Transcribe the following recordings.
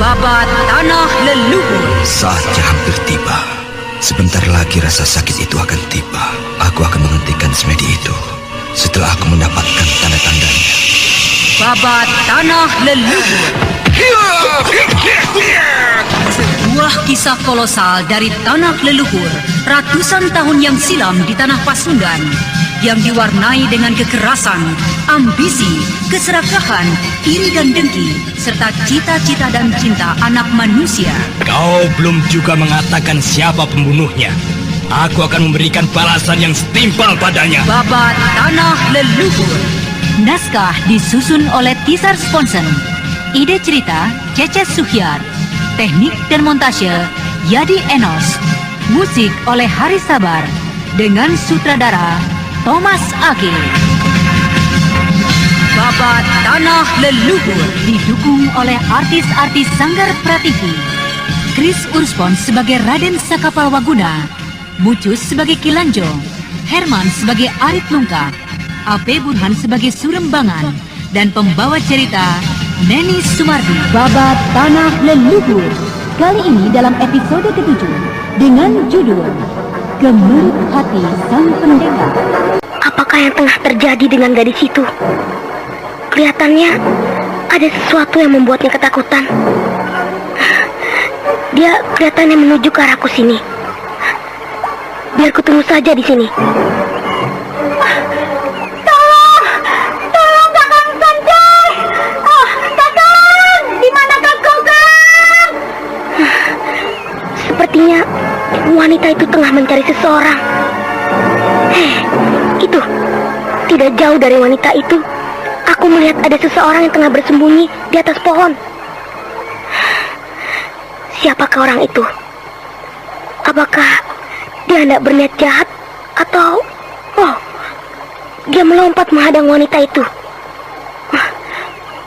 Babat Tanah Leluhur. Saatnya hampir tiba. Sebentar lagi rasa sakit itu akan tiba. Aku akan menghentikan semedi itu setelah aku mendapatkan tanda-tandanya. Babat Tanah Leluhur. Sebuah kisah kolosal dari tanah leluhur ratusan tahun yang silam di tanah Pasundan yang diwarnai dengan kekerasan, ambisi, keserakahan, iri dan dengki, serta cita-cita dan cinta anak manusia. Kau belum juga mengatakan siapa pembunuhnya. Aku akan memberikan balasan yang setimpal padanya. Babat Tanah Leluhur. Naskah disusun oleh Tisar Sponsen. Ide cerita Cece Suhyar. Teknik dan montase Yadi Enos. Musik oleh Haris Sabar dengan sutradara Thomas Age. Babat Tanah Leluhur didukung oleh artis-artis Sanggar Prativi. Chris Urspon sebagai Raden Sakapal Waguna, Mucus sebagai Kilanjo, Herman sebagai Arit Lungkah, A.P. Burhan sebagai Surembangan, dan pembawa cerita Neni Sumardi. Babat Tanah Leluhur kali ini dalam episode ke-7 dengan judul Gemerut Hati Sang Pendekar. Apakah yang tengah terjadi dengan gadis itu? Kelihatannya ada sesuatu yang membuatnya ketakutan. Dia kelihatannya menuju ke arahku sini. Biar ku tunggu saja di sini. Tolong Kakang Sanjay! Kakang, di manakah kau, Kang? Sepertinya wanita itu tengah mencari seseorang. Itu, tidak jauh dari wanita itu, aku melihat ada seseorang yang tengah bersembunyi di atas pohon. Siapakah orang itu? Apakah dia hendak berniat jahat? Atau, dia melompat menghadang wanita itu.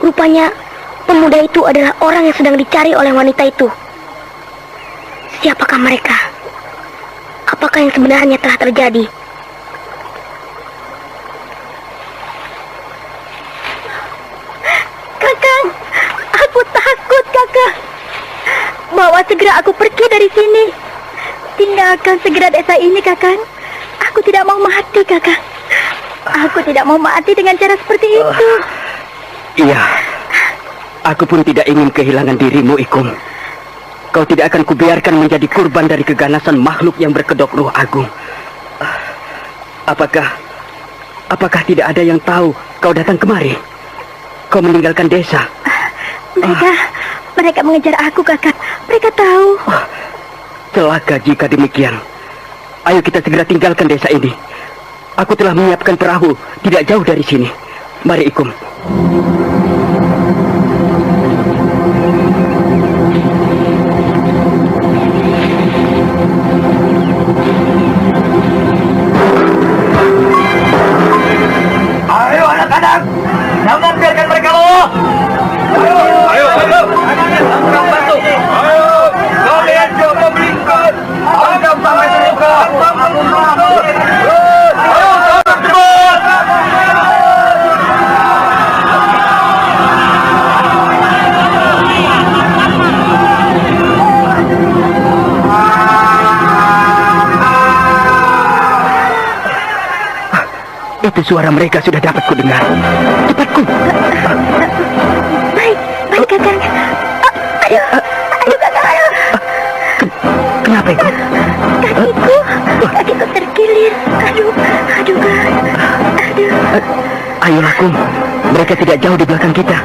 Rupanya, pemuda itu adalah orang yang sedang dicari oleh wanita itu. Siapakah mereka? Apakah yang sebenarnya telah terjadi? Kakang, aku takut, Kakang. Bawa segera aku pergi dari sini. Tinggalkan segera desa ini, Kakang. Aku tidak mau mati, Kakang. Aku tidak mau mati dengan cara seperti itu. Iya, aku pun tidak ingin kehilangan dirimu, Ikum. Kau tidak akan kubiarkan menjadi kurban dari keganasan makhluk yang berkedok ruh agung. Apakah tidak ada yang tahu kau datang kemari? Kau meninggalkan desa. Mereka mengejar aku, Kakak. Mereka tahu. Celaka jika demikian. Ayo kita segera tinggalkan desa ini. Aku telah menyiapkan perahu tidak jauh dari sini. Mari, Ikum. Ayo anak-anak, jangan biarkan mereka lolos. Ayo. Kurang bantu. Ayo, kalian coba melingkar. Anggap sampai terbuka. Ayo, cepat. Itu suara mereka sudah dapat kudengar. Cepatku. Baik, Kakang. Ayo, Kakang, ayo. Kenapa itu? Kakiku terkilir. Aduh, Kang. Ayolah, Kum. Mereka tidak jauh di belakang kita.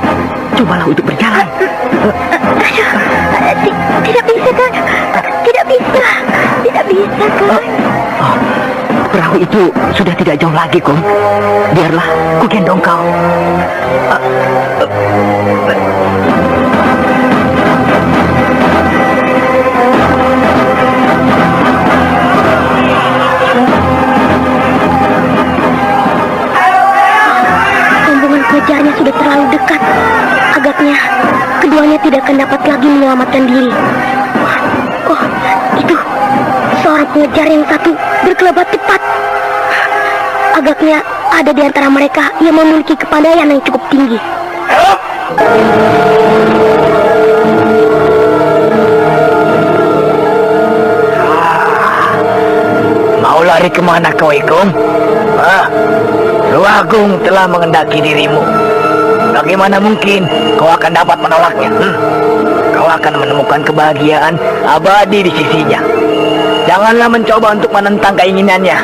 Cobalah untuk berjalan. Tidak bisa, Kang. Tidak bisa, Kang. Perahu itu sudah tidak jauh lagi, Kum. Biarlah ku gendong kau. Rombongan pengejarnya sudah terlalu dekat. Agaknya keduanya tidak akan dapat lagi menyelamatkan diri. Itu seorang pengejar yang satu berkelebat cepat. Agaknya ada di antara mereka yang memiliki kepandaian yang cukup tinggi. Dari kemana kau, Ikum? Ruh Agung telah mengendaki dirimu. Bagaimana mungkin kau akan dapat menolaknya? Kau akan menemukan kebahagiaan abadi di sisinya. Janganlah mencoba untuk menentang keinginannya.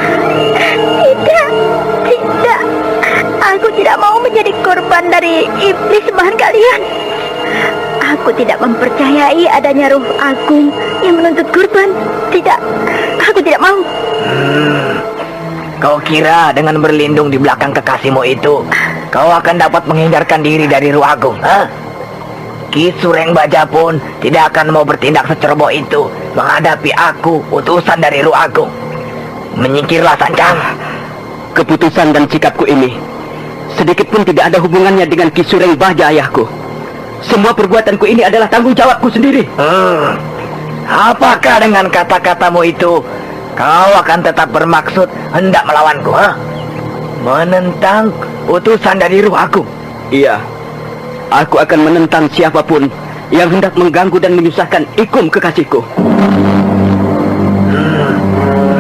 Tidak. Aku tidak mau menjadi korban dari iblis sembahan kalian. Aku tidak mempercayai adanya Ruh Agung yang menuntut kurban. Tidak, aku tidak mau. Kau kira dengan berlindung di belakang kekasihmu itu, kau akan dapat menghindarkan diri dari Ruh Agung? Ki Sureng Baja pun tidak akan mau bertindak seceroboh itu menghadapi aku, utusan dari Ruh Agung. Menyingkirlah, Sancang. Keputusan dan sikapku ini sedikit pun tidak ada hubungannya dengan Ki Sureng Baja, ayahku. Semua perbuatanku ini adalah tanggung jawabku sendiri. Apakah dengan kata-katamu itu kau akan tetap bermaksud hendak melawanku? Menentang utusan dari Ruh Agung? Iya, aku akan menentang siapapun yang hendak mengganggu dan menyusahkan Ikum kekasihku.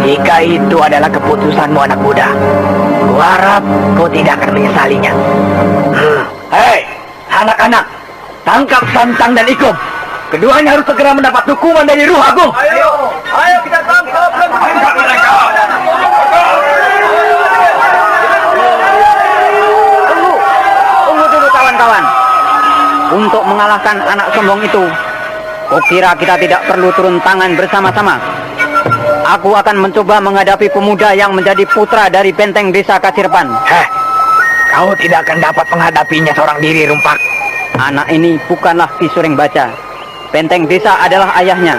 Jika itu adalah keputusanmu, anak muda, kuharap kau tidak akan menyesalinya. Hei, anak-anak, tangkap Sancang dan Ikum. Keduanya harus segera mendapat hukuman dari Ruh Agung. Ayo kita tangkap mereka. Tunggu dulu, kawan-kawan. Untuk mengalahkan anak sombong itu, kukira kita tidak perlu turun tangan bersama-sama. Aku akan mencoba menghadapi pemuda yang menjadi putra dari benteng desa Kacirpan. Kau tidak akan dapat menghadapinya seorang diri, Rumpak. Anak ini bukanlah Ki Sureng Baja. Benteng desa adalah ayahnya.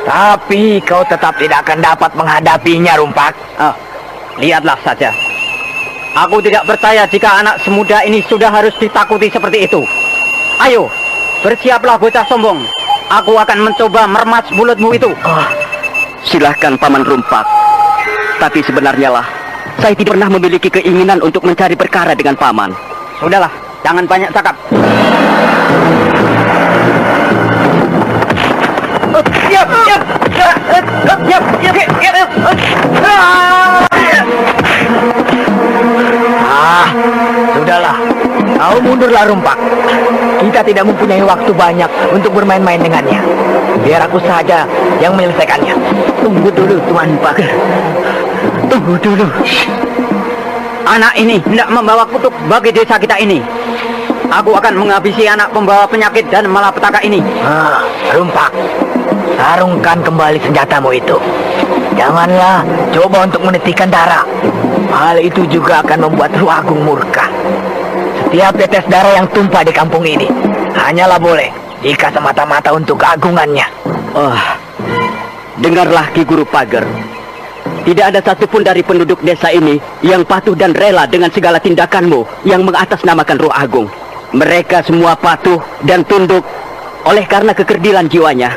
Tapi kau tetap tidak akan dapat menghadapinya, Rumpak. Lihatlah saja. Aku tidak percaya jika anak semuda ini sudah harus ditakuti seperti itu. Ayo, bersiaplah bocah sombong. Aku akan mencoba meremas mulutmu itu. Silahkan, Paman Rumpak. Tapi sebenarnya lah, saya tidak pernah memiliki keinginan untuk mencari perkara dengan Paman. Sudahlah, jangan banyak cakap. Sudahlah. Kau mundurlah, Rumpak. Kita tidak mempunyai waktu banyak untuk bermain-main dengannya. Biar aku saja yang menyelesaikannya. Tunggu dulu, Tuan Pager. Tunggu dulu. Anak ini hendak membawa kutuk bagi desa kita ini. Aku akan menghabisi anak pembawa penyakit dan malapetaka ini. Rumpak, sarungkan kembali senjatamu itu. Janganlah coba untuk menitikan darah. Hal itu juga akan membuat Ruh Agung murka. Setiap tetes darah yang tumpah di kampung ini hanyalah boleh jika semata-mata untuk keagungannya. Dengarlah Ki Guru Pager. Tidak ada satupun dari penduduk desa ini yang patuh dan rela dengan segala tindakanmu yang mengatasnamakan Ruh Agung. Mereka semua patuh dan tunduk oleh karena kekerdilan jiwanya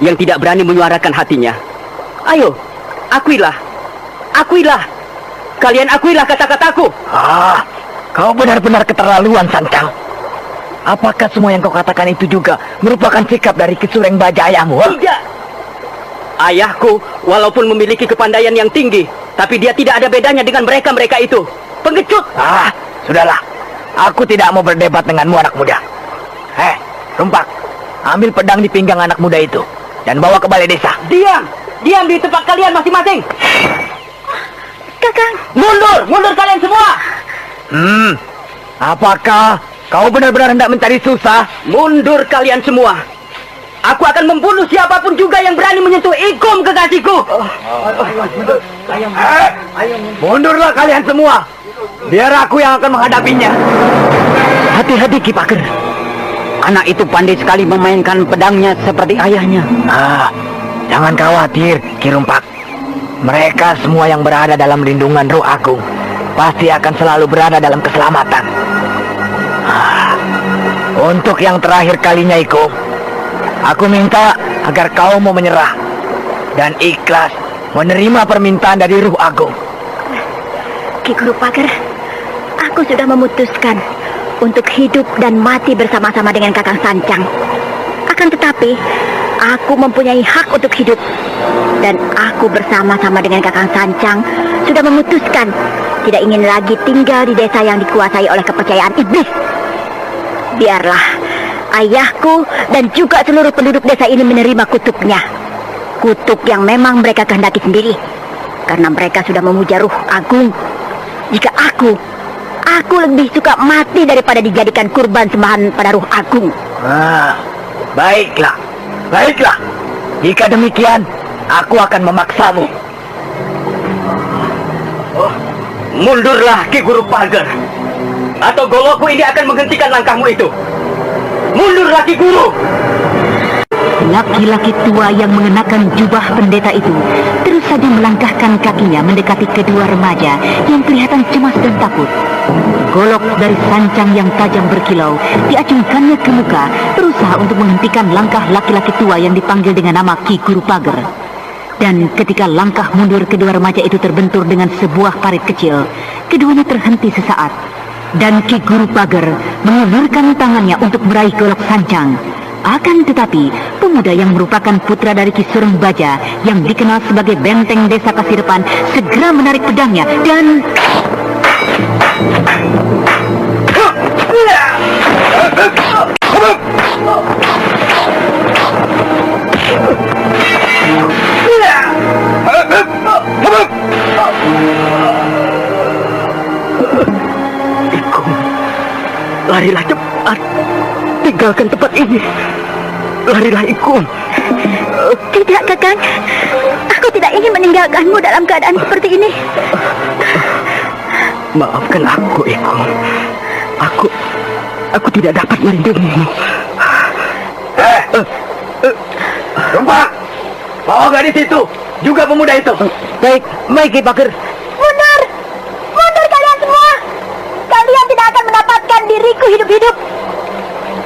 yang tidak berani menyuarakan hatinya. Ayo, akuilah. Kalian akuilah kata-kataku. Kau benar-benar keterlaluan, Sancang. Apakah semua yang kau katakan itu juga merupakan sikap dari Ki Sureng Baja ayahmu? Tidak. Ayahku walaupun memiliki kepandaian yang tinggi, tapi dia tidak ada bedanya dengan mereka itu. Pengecut. Sudahlah. Aku tidak mau berdebat denganmu, anak muda. Rumpak, ambil pedang di pinggang anak muda itu dan bawa ke balai desa. Diam di tempat kalian masing-masing. Kakang. Mundur kalian semua. Apakah kau benar-benar hendak mencari susah? Mundur kalian semua. Aku akan membunuh siapapun juga yang berani menyentuh Ikum kekasihku. Mundurlah kalian semua. Biar aku yang akan menghadapinya. Hati-hati, Ki Pager. Anak itu pandai sekali memainkan pedangnya seperti ayahnya. Jangan khawatir, Ki Rumpak. Mereka semua yang berada dalam lindungan Ruh Agung pasti akan selalu berada dalam keselamatan. Untuk yang terakhir kalinya, Ikum, aku minta agar kau mau menyerah dan ikhlas menerima permintaan dari Ruh Agung. Ki Guru Pager, aku sudah memutuskan untuk hidup dan mati bersama-sama dengan Kakang Sancang. Akan tetapi, Aku mempunyai hak untuk hidup. Dan aku bersama-sama dengan Kakang Sancang sudah memutuskan tidak ingin lagi tinggal di desa yang dikuasai oleh kepercayaan iblis. Biarlah ayahku dan juga seluruh penduduk desa ini menerima kutuknya. Kutuk yang memang mereka kehendaki sendiri. Karena mereka sudah memuja ruh agung. Jika aku lebih suka mati daripada dijadikan kurban sembahan pada ruh agung. Baiklah. Jika demikian, aku akan memaksamu. Mundurlah Ki Guru Pager, atau golokku ini akan menghentikan langkahmu itu. Mundurlah Ki Guru. Laki-laki tua yang mengenakan jubah pendeta itu terus saja melangkahkan kakinya mendekati kedua remaja yang kelihatan cemas dan takut. Golok dari sancang yang tajam berkilau diacungkannya ke muka, berusaha untuk menghentikan langkah laki-laki tua yang dipanggil dengan nama Ki Guru Pager. Dan ketika langkah mundur kedua remaja itu terbentur dengan sebuah parit kecil, keduanya terhenti sesaat. Dan Ki Guru Pager mengulurkan tangannya untuk meraih golok sancang. Akan tetapi, pemuda yang merupakan putra dari Ki Sureng Baja yang dikenal sebagai benteng desa Kasirepan segera menarik pedangnya dan... Larilah cepat. Tinggalkan tempat ini. Larilah, Ikung. Tidak, Kakang. Aku tidak ingin meninggalkanmu dalam keadaan seperti ini. Maafkan aku, Ikung. Aku tidak dapat melindungimu. Rumpak, bawa gadis itu, juga pemuda itu. Baik, Ki Pager. Mundur! Mundur kalian semua! Kalian tidak akan mendapatkan diriku hidup-hidup.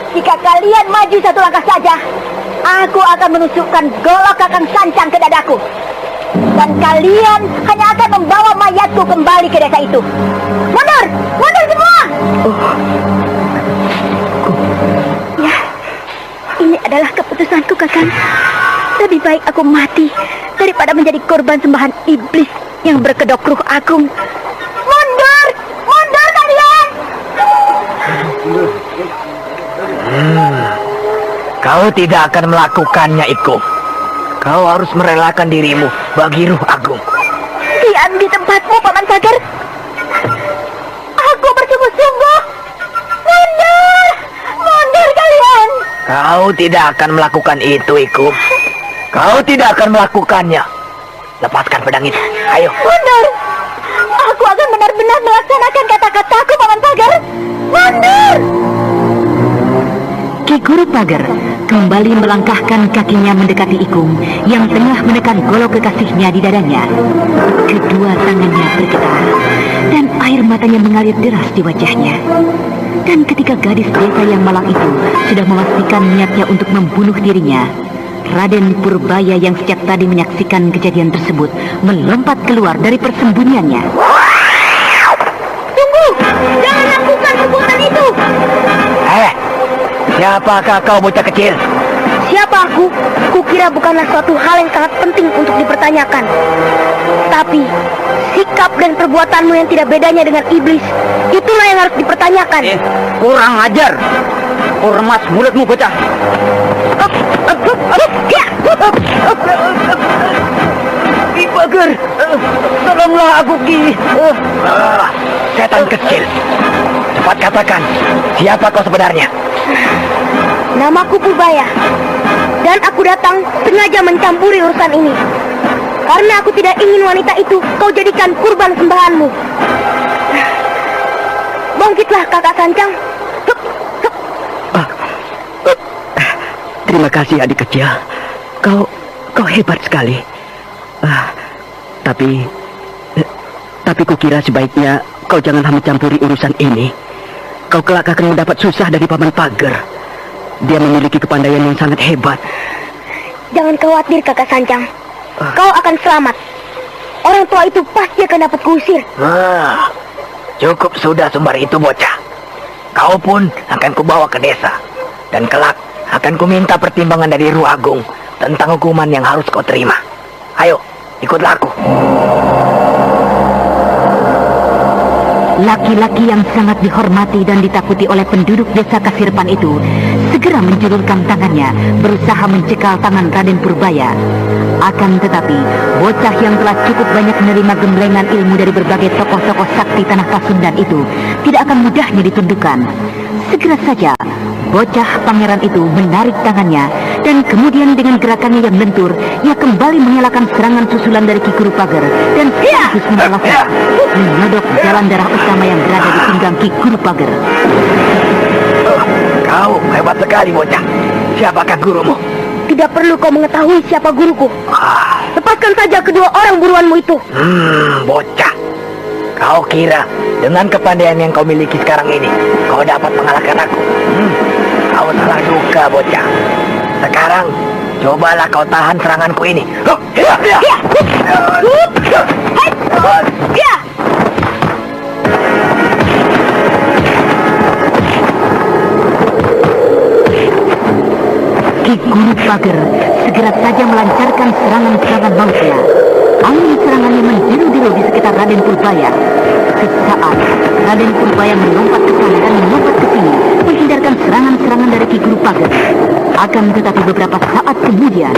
Jika kalian maju satu langkah saja, aku akan menusukkan golok Kakang Sancang ke dadaku. Dan kalian hanya akan membawa mayatku kembali ke desa itu. Mundur! Mundur semua! Ya, ini adalah keputusanku, Kakang. Lebih baik aku mati daripada menjadi korban sembahan iblis yang berkedok ruh agung. Mundur! Mundur kalian! Kau tidak akan melakukannya, Ikung. Kau harus merelakan dirimu bagi ruh agung. Diam di tempatmu, Paman Pager. Aku bersungguh-sungguh. Mundur! Mundur kalian! Kau tidak akan melakukan itu, Ikung. Kau tidak akan melakukannya. Lepaskan pedang itu. Ayo. Mundur! Aku akan benar-benar melaksanakan kata-kataku, Paman Pager. Mundur! Ki Guru Pager kembali melangkahkan kakinya mendekati Ikung yang tengah menekan golok kekasihnya di dadanya. Kedua tangannya bergetar dan air matanya mengalir deras di wajahnya. Dan ketika gadis desa yang malang itu sudah memastikan niatnya untuk membunuh dirinya, Raden Purbaya yang sejak tadi menyaksikan kejadian tersebut melompat keluar dari persembunyiannya. Tunggu! Jangan lakukan perbuatan itu! Siapakah kau, bocah kecil? Siapa aku? Kukira bukanlah suatu hal yang sangat penting untuk dipertanyakan. Tapi, sikap dan perbuatanmu yang tidak bedanya dengan iblis, itulah yang harus dipertanyakan. Kurang ajar. Ormas mulutmu, bocah. Ki Pager, tolonglah aku, Ki. Setan kecil. Cepat katakan, siapa kau sebenarnya? Namaku Purbaya. Dan aku datang sengaja mencampuri urusan ini. Karena aku tidak ingin wanita itu kau jadikan kurban sembahanmu. Bangkitlah, Kakak Sancang. Terima kasih, adik kecil. Kau hebat sekali. Tapi kukira sebaiknya kau janganlah mencampuri urusan ini. Kau kelak akan mendapat susah dari Paman Pager. Dia memiliki kepandaian yang sangat hebat. Jangan khawatir, Kakak Sancang. Kau akan selamat. Orang tua itu pasti akan dapat kuusir. Cukup sudah sumbar itu, bocah. Kau pun akan kubawa ke desa. Dan kelak akan kuminta pertimbangan dari Ruh Agung tentang hukuman yang harus kau terima. Ayo, ikutlah aku. Laki-laki yang sangat dihormati dan ditakuti oleh penduduk desa Kasirpan itu segera menjulurkan tangannya berusaha mencekal tangan Raden Purbaya. Akan tetapi, bocah yang telah cukup banyak menerima gemblengan ilmu dari berbagai tokoh-tokoh sakti tanah Pasundan itu tidak akan mudahnya ditundukkan. Segera saja, bocah pangeran itu menarik tangannya dan kemudian dengan gerakannya yang lentur, ia kembali mengelakkan serangan susulan dari Ki Gurupager dan sekaligus membalasnya, menyodok jalan darah utama yang berada di pinggang Ki Gurupager. Kau hebat sekali, bocah. Siapakah gurumu? Tidak perlu kau mengetahui siapa guruku. Lepaskan saja kedua orang buruanmu itu. Bocah. Kau kira dengan kepandaian yang kau miliki sekarang ini, kau dapat mengalahkan aku? Kau salah duga, bocah. Sekarang, cobalah kau tahan seranganku ini. Ki Gurupager segera saja melancarkan serangan-serangan mautnya. Angin serangannya menderu-deru di sekitar Raden Purbaya. Sesaat, Raden Purbaya melompat ke sana dan melompat ke sini, menghindarkan serangan-serangan dari Ki Gurupager. Akan tetapi beberapa saat kemudian,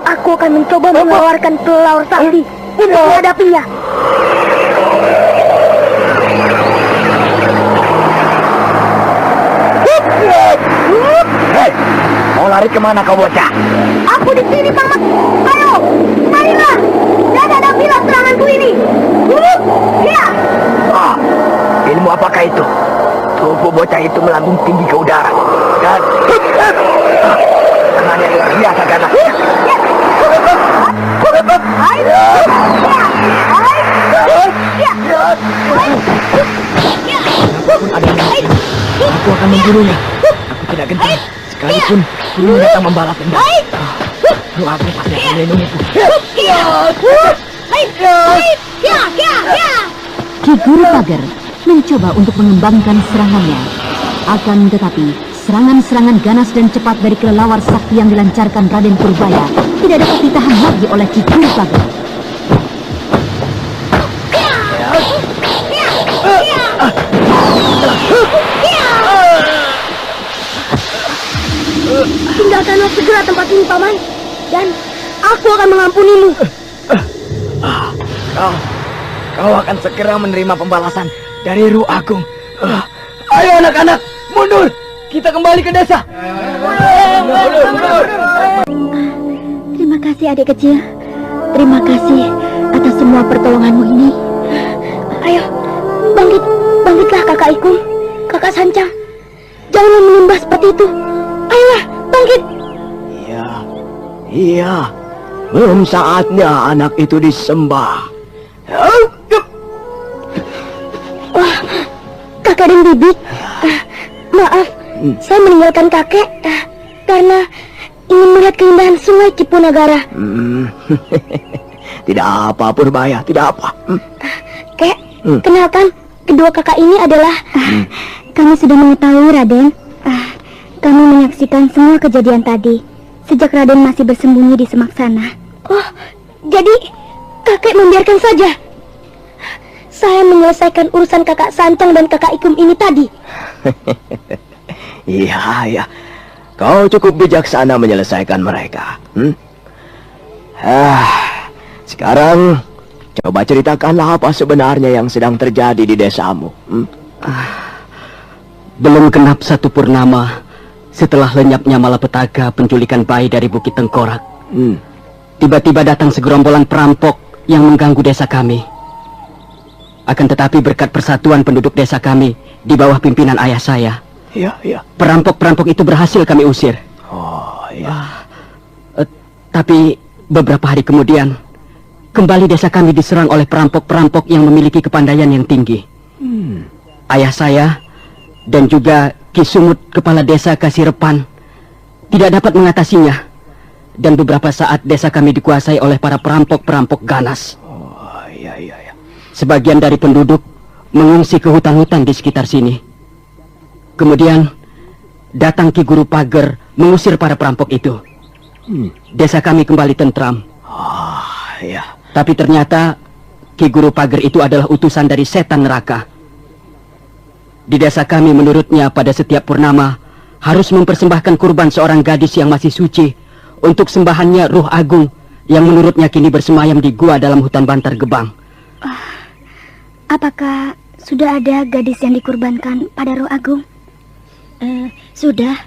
aku akan mencoba mengeluarkan kelelawar sakti untuk menghadapinya. Hei, mau lari kemana kau, bocah? Aku di sini, Paman. Ayo, marilah. Dan hadapilah seranganku ini. Ilmu apakah itu? Tubuh bocah itu melambung tinggi ke udara. Dan tangannya luar biasa ganas. Aku akan memburunya. Aku tidak gentar, sekalipun ini datang membalas dendam. Aku pasti akan melindungiku. Ki Gurupager mencoba untuk mengembangkan serangannya. Akan tetapi, serangan-serangan ganas dan cepat dari kelelawar sakti yang dilancarkan Raden Purbaya tidak dapat ditahan lagi oleh Ki Gurupager. Tinggalkanlah segera tempat ini, Paman. Dan aku akan mengampunimu. Kau akan segera menerima pembalasan dari Ru Agung. Ayo anak-anak, mundur. Kita kembali ke desa. Terima kasih adik kecil. Terima kasih atas semua pertolonganmu ini. Ayo, bangkitlah kakak Ikum, kakak Sancang. Jangan menimba seperti itu. Ayolah, bangkit. Iya. Belum saatnya anak itu disembah. Wah, kakak dan bibi. Maaf, saya meninggalkan kakek karena ingin melihat keindahan sungai Cipunagara. Tidak apa, Purbaya, tidak apa. Kek, kenalkan, kedua kakak ini adalah... Kami sudah mengetahui, Raden. Kami menyaksikan semua kejadian tadi, sejak Raden masih bersembunyi di semak sana. Oh, jadi kakek membiarkan saja? Saya menyelesaikan urusan kakak Sancang dan kakak Ikum ini tadi. Iya. Kau cukup bijaksana menyelesaikan mereka. Sekarang, coba ceritakanlah apa sebenarnya yang sedang terjadi di desamu. Belum genap satu purnama setelah lenyapnya malapetaka penculikan bayi dari Bukit Tengkorak. Tiba-tiba datang segerombolan perampok yang mengganggu desa kami. Akan tetapi berkat persatuan penduduk desa kami di bawah pimpinan ayah saya, perampok-perampok itu berhasil kami usir. Tapi beberapa hari kemudian, kembali desa kami diserang oleh perampok-perampok yang memiliki kepandaian yang tinggi. Ayah saya dan juga Ki Sumut, kepala desa Kasirepan, tidak dapat mengatasinya. Dan beberapa saat desa kami dikuasai oleh para perampok-perampok ganas. Sebagian dari penduduk mengungsi ke hutan-hutan di sekitar sini. Kemudian datang Ki Guru Pager mengusir para perampok itu. Desa kami kembali tentram. Ya. Tapi ternyata Ki Guru Pager itu adalah utusan dari setan neraka. Di desa kami menurutnya pada setiap purnama harus mempersembahkan kurban seorang gadis yang masih suci untuk sembahannya Ruh Agung yang menurutnya kini bersemayam di gua dalam hutan Bantar Gebang. Apakah sudah ada gadis yang dikurbankan pada Roh Agung? Sudah.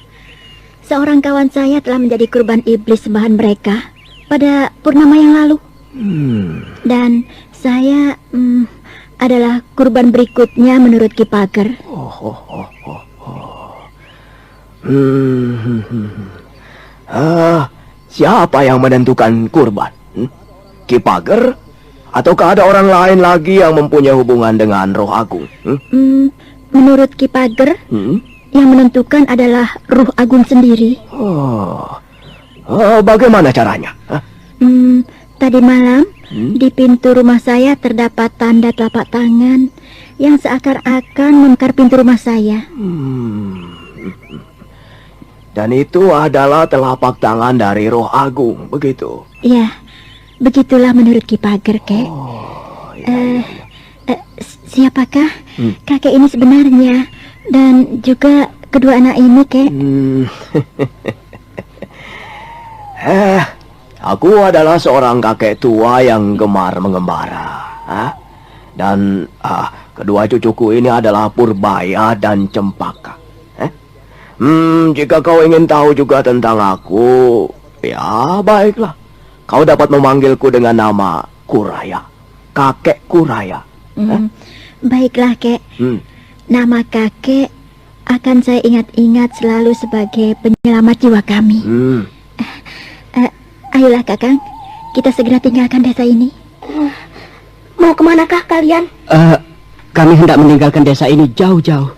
Seorang kawan saya telah menjadi kurban iblis sembahan mereka pada purnama yang lalu. Dan saya adalah kurban berikutnya menurut Ki Pager. Siapa yang menentukan kurban? Ki Pager? Ataukah ada orang lain lagi yang mempunyai hubungan dengan Roh Agung? Menurut Ki Pager, yang menentukan adalah Ruh Agung sendiri. Bagaimana caranya? Tadi malam di pintu rumah saya terdapat tanda telapak tangan yang seakan-akan membakar pintu rumah saya. Dan itu adalah telapak tangan dari Roh Agung, begitu? Ya, begitulah menurut Ki Pager, Kek. Siapakah kakek ini sebenarnya? Dan juga kedua anak ini, Kek? Aku adalah seorang kakek tua yang gemar mengembara. Dan kedua cucuku ini adalah Purbaya dan Cempaka. Jika kau ingin tahu juga tentang aku, ya baiklah. Kau dapat memanggilku dengan nama Kuraya, kakek Kuraya. Baiklah, Kek. Nama kakek akan saya ingat-ingat selalu sebagai penyelamat jiwa kami. Ayolah, Kakang, kita segera tinggalkan desa ini. Mau kemanakah kalian? Kami hendak meninggalkan desa ini jauh-jauh.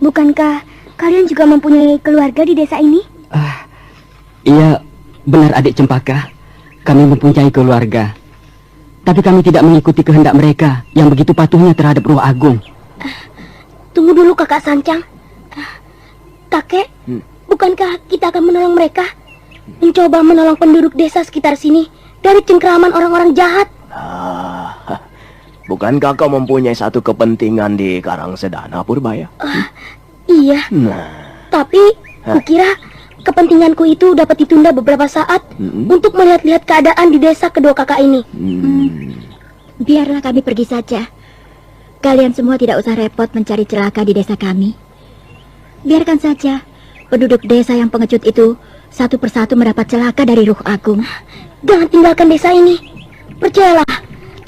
Bukankah kalian juga mempunyai keluarga di desa ini? Iya, benar adik Cempaka. Kami mempunyai keluarga. Tapi kami tidak mengikuti kehendak mereka yang begitu patuhnya terhadap Roh Agung. Tunggu dulu, Kakak Sancang. Kakek, bukankah kita akan menolong mereka? Mencoba menolong penduduk desa sekitar sini dari cengkeraman orang-orang jahat. Bukankah kau mempunyai satu kepentingan di Karangsedana, Purbaya? Iya. Tapi kukira kepentinganku itu dapat ditunda beberapa saat untuk melihat-lihat keadaan di desa kedua kakak ini. Biarlah kami pergi saja. Kalian semua tidak usah repot mencari celaka di desa kami. Biarkan saja penduduk desa yang pengecut itu satu persatu mendapat celaka dari Ruh Agung. Jangan tinggalkan desa ini. Percayalah,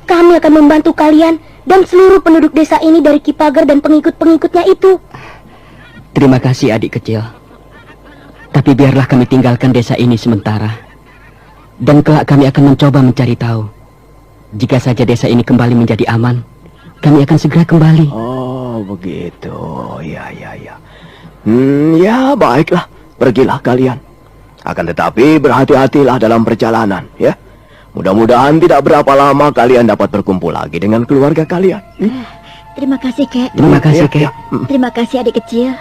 kami akan membantu kalian dan seluruh penduduk desa ini dari Ki Pager dan pengikut-pengikutnya itu. Terima kasih adik kecil. Tapi biarlah kami tinggalkan desa ini sementara. Dan kelak kami akan mencoba mencari tahu. Jika saja desa ini kembali menjadi aman, kami akan segera kembali. Oh, begitu. Ya. Ya, baiklah. Pergilah kalian. Akan tetapi berhati-hatilah dalam perjalanan, ya. Mudah-mudahan tidak berapa lama kalian dapat berkumpul lagi dengan keluarga kalian. Terima kasih, Kek. Terima kasih, Kek. Terima kasih, adik kecil.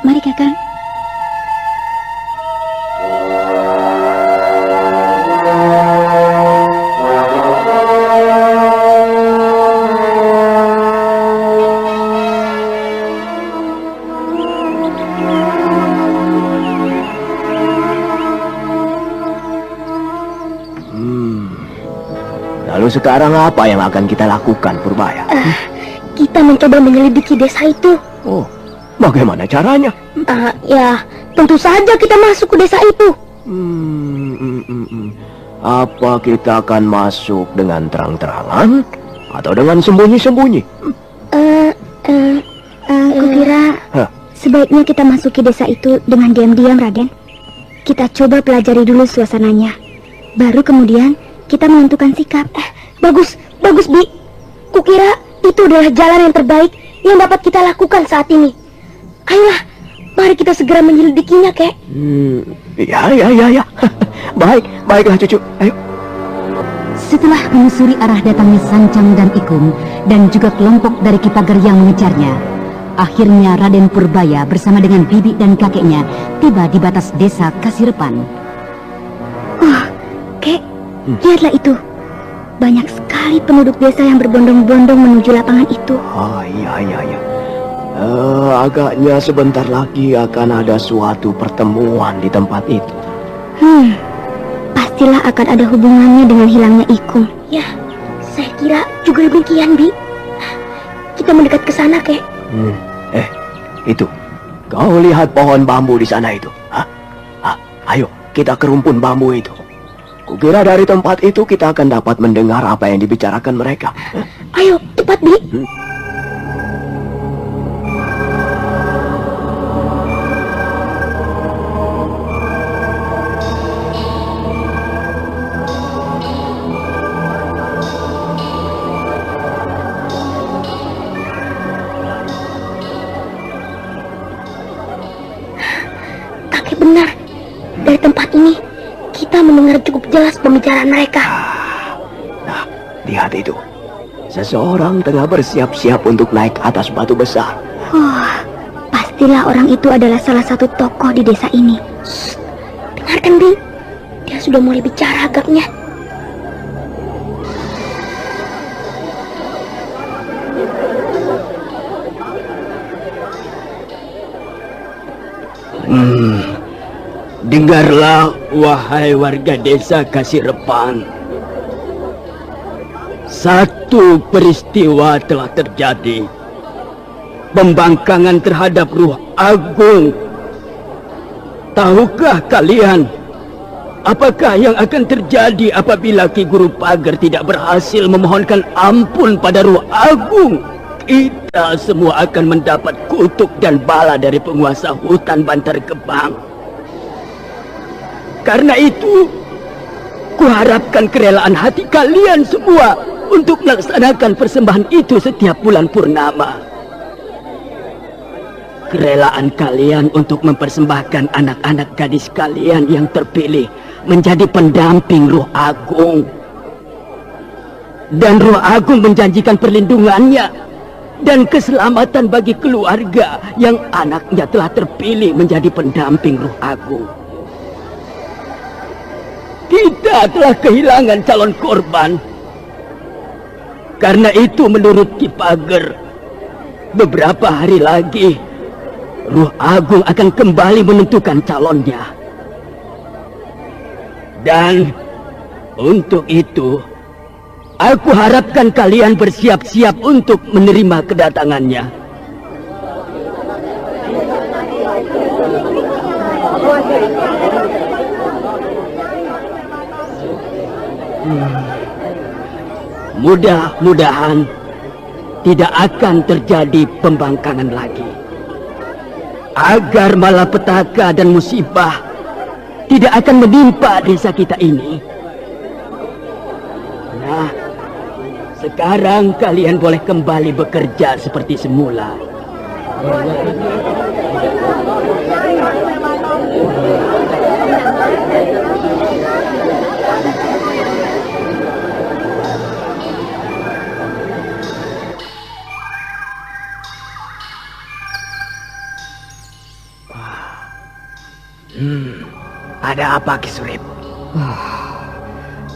Mari, Kakang. Lalu sekarang apa yang akan kita lakukan, Purbaya? Kita mencoba menyelidiki desa itu. Oh, bagaimana caranya? Ya, tentu saja kita masuk ke desa itu. Apa kita akan masuk dengan terang-terangan atau dengan sembunyi-sembunyi? Kukira sebaiknya kita masuki desa itu dengan diam-diam, Raden. Kita coba pelajari dulu suasananya. Baru kemudian kita menentukan sikap. Bagus, Bi. Kukira itu adalah jalan yang terbaik yang dapat kita lakukan saat ini. Ayolah, mari kita segera menyelidikinya, Kek. Ya. Baiklah cucu. Ayo. Setelah menyusuri arah datangnya Sancang dan Ikum dan juga kelompok dari Ki Pager yang mengejarnya, Akhirnya Raden Purbaya bersama dengan bibi dan kakeknya tiba di batas desa Kasirepan. Oh, Kek, lihatlah itu. Banyak sekali penduduk desa yang berbondong-bondong menuju lapangan itu. Oh, iya. Agaknya sebentar lagi akan ada suatu pertemuan di tempat itu. Pastilah akan ada hubungannya dengan hilangnya Ikung. Ya, saya kira juga demikian, Bi. Kita mendekat ke sana, Kek. Itu. Kau lihat pohon bambu di sana itu? Ayo, kita ke rumpun bambu itu. Kukira dari tempat itu kita akan dapat mendengar apa yang dibicarakan mereka. Ayo, cepat, Bi. Kakek benar. Dari tempat ini kita mendengar cukup jelas pembicaraan mereka. Nah, lihat itu. Seseorang tengah bersiap-siap untuk naik ke atas batu besar. Pastilah orang itu adalah salah satu tokoh di desa ini. Shh, dengarkan, Bi. Dia sudah mulai bicara agaknya. Dengarlah, wahai warga desa Kasirepan. Satu peristiwa telah terjadi. Pembangkangan terhadap Ruh Agung. Tahukah kalian apakah yang akan terjadi apabila Ki Guru Pager tidak berhasil memohonkan ampun pada Ruh Agung? Kita semua akan mendapat kutuk dan bala dari penguasa hutan Bantar Gebang. Karena itu, kuharapkan kerelaan hati kalian semua untuk melaksanakan persembahan itu setiap bulan purnama. Kerelaan kalian untuk mempersembahkan anak-anak gadis kalian yang terpilih menjadi pendamping Ruh Agung. Dan Ruh Agung menjanjikan perlindungannya dan keselamatan bagi keluarga yang anaknya telah terpilih menjadi pendamping Ruh Agung. Kita telah kehilangan calon korban. Karena itu menurut Ki Pager, beberapa hari lagi Ruh Agung akan kembali menentukan calonnya. Dan untuk itu, aku harapkan kalian bersiap-siap untuk menerima kedatangannya. Mudah-mudahan tidak akan terjadi pembangkangan lagi. Agar malapetaka dan musibah tidak akan menimpa desa kita ini. Nah, sekarang kalian boleh kembali bekerja seperti semula. Ada apa, Ki Surip?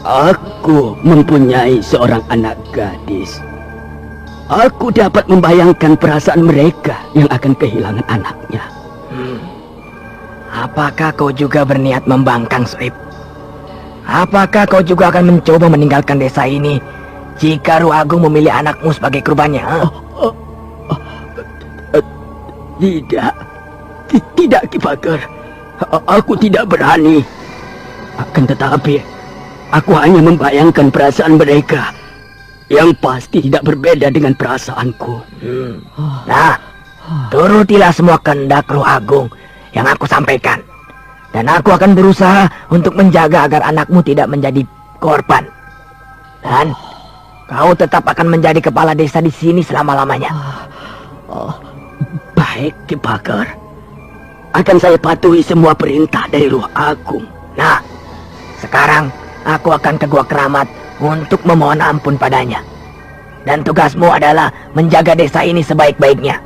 Aku mempunyai seorang anak gadis. Aku dapat membayangkan perasaan mereka yang akan kehilangan anaknya. Apakah kau juga berniat membangkang, Surip? Apakah kau juga akan mencoba meninggalkan desa ini jika Ruh Agung memilih anakmu sebagai kurbannya? Tidak, Ki Pager. Aku tidak berani. Akan tetapi, aku hanya membayangkan perasaan mereka yang pasti tidak berbeda dengan perasaanku. Nah, turutilah semua kehendak Ruh Agung yang aku sampaikan. Dan aku akan berusaha untuk menjaga agar anakmu tidak menjadi korban. Dan kau tetap akan menjadi kepala desa di sini selama-lamanya. Baik, Ki Pager. Akan saya patuhi semua perintah dari Ruh Agung. Nah, sekarang aku akan ke Gua Keramat untuk memohon ampun padanya. Dan tugasmu adalah menjaga desa ini sebaik-baiknya.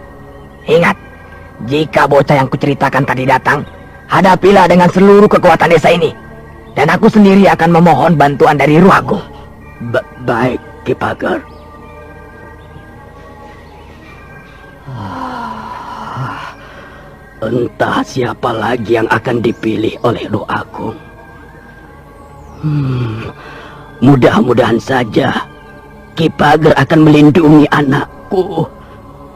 Ingat, jika bocah yang kuceritakan tadi datang, hadapilah dengan seluruh kekuatan desa ini. Dan aku sendiri akan memohon bantuan dari Ruh Agung. Baik, Ki Pager. Entah siapa lagi yang akan dipilih oleh Ruh Agung. Mudah-mudahan saja Ki Pager akan melindungi anakku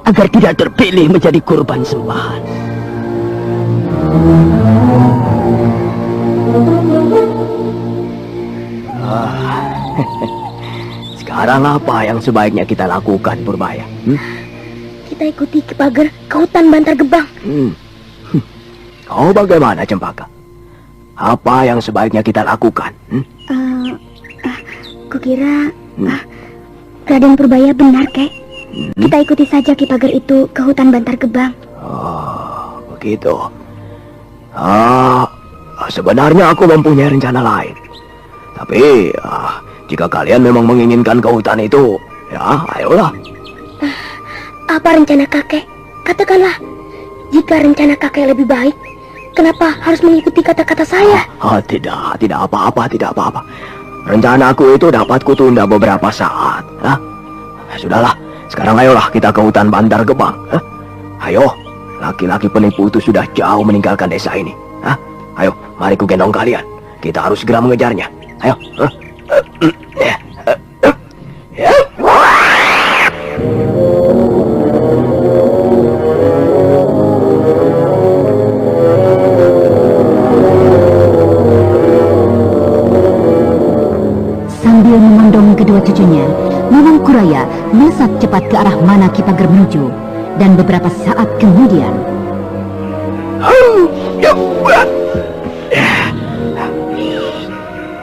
agar tidak terpilih menjadi kurban sembahan. Sekarang apa yang sebaiknya kita lakukan, Purbaya? Kita ikuti Ki Pager ke hutan Bantar Gebang. Kau bagaimana, Cempaka? Apa yang sebaiknya kita lakukan? Kukira Raden Purbaya benar, Kek. Kita ikuti saja Ki Pager itu ke hutan Bantar Gebang. Oh, begitu. Sebenarnya aku mempunyai rencana lain. Tapi, jika kalian memang menginginkan ke hutan itu, ya, ayolah. Apa rencana kakek? Katakanlah. Jika rencana kakek lebih baik, kenapa harus mengikuti kata-kata saya? Tidak apa-apa. Rencanaku itu dapat kutunda beberapa saat. Sudahlah, sekarang ayolah kita ke hutan Bantar Gebang. Ayo, laki-laki penipu itu sudah jauh meninggalkan desa ini. Ayo, mari ku gendong kalian. Kita harus segera mengejarnya. Ayo. Sambil memandang kedua cucunya, Mamang Kuraya melesat cepat ke arah mana Ki Pager menuju. Dan beberapa saat kemudian,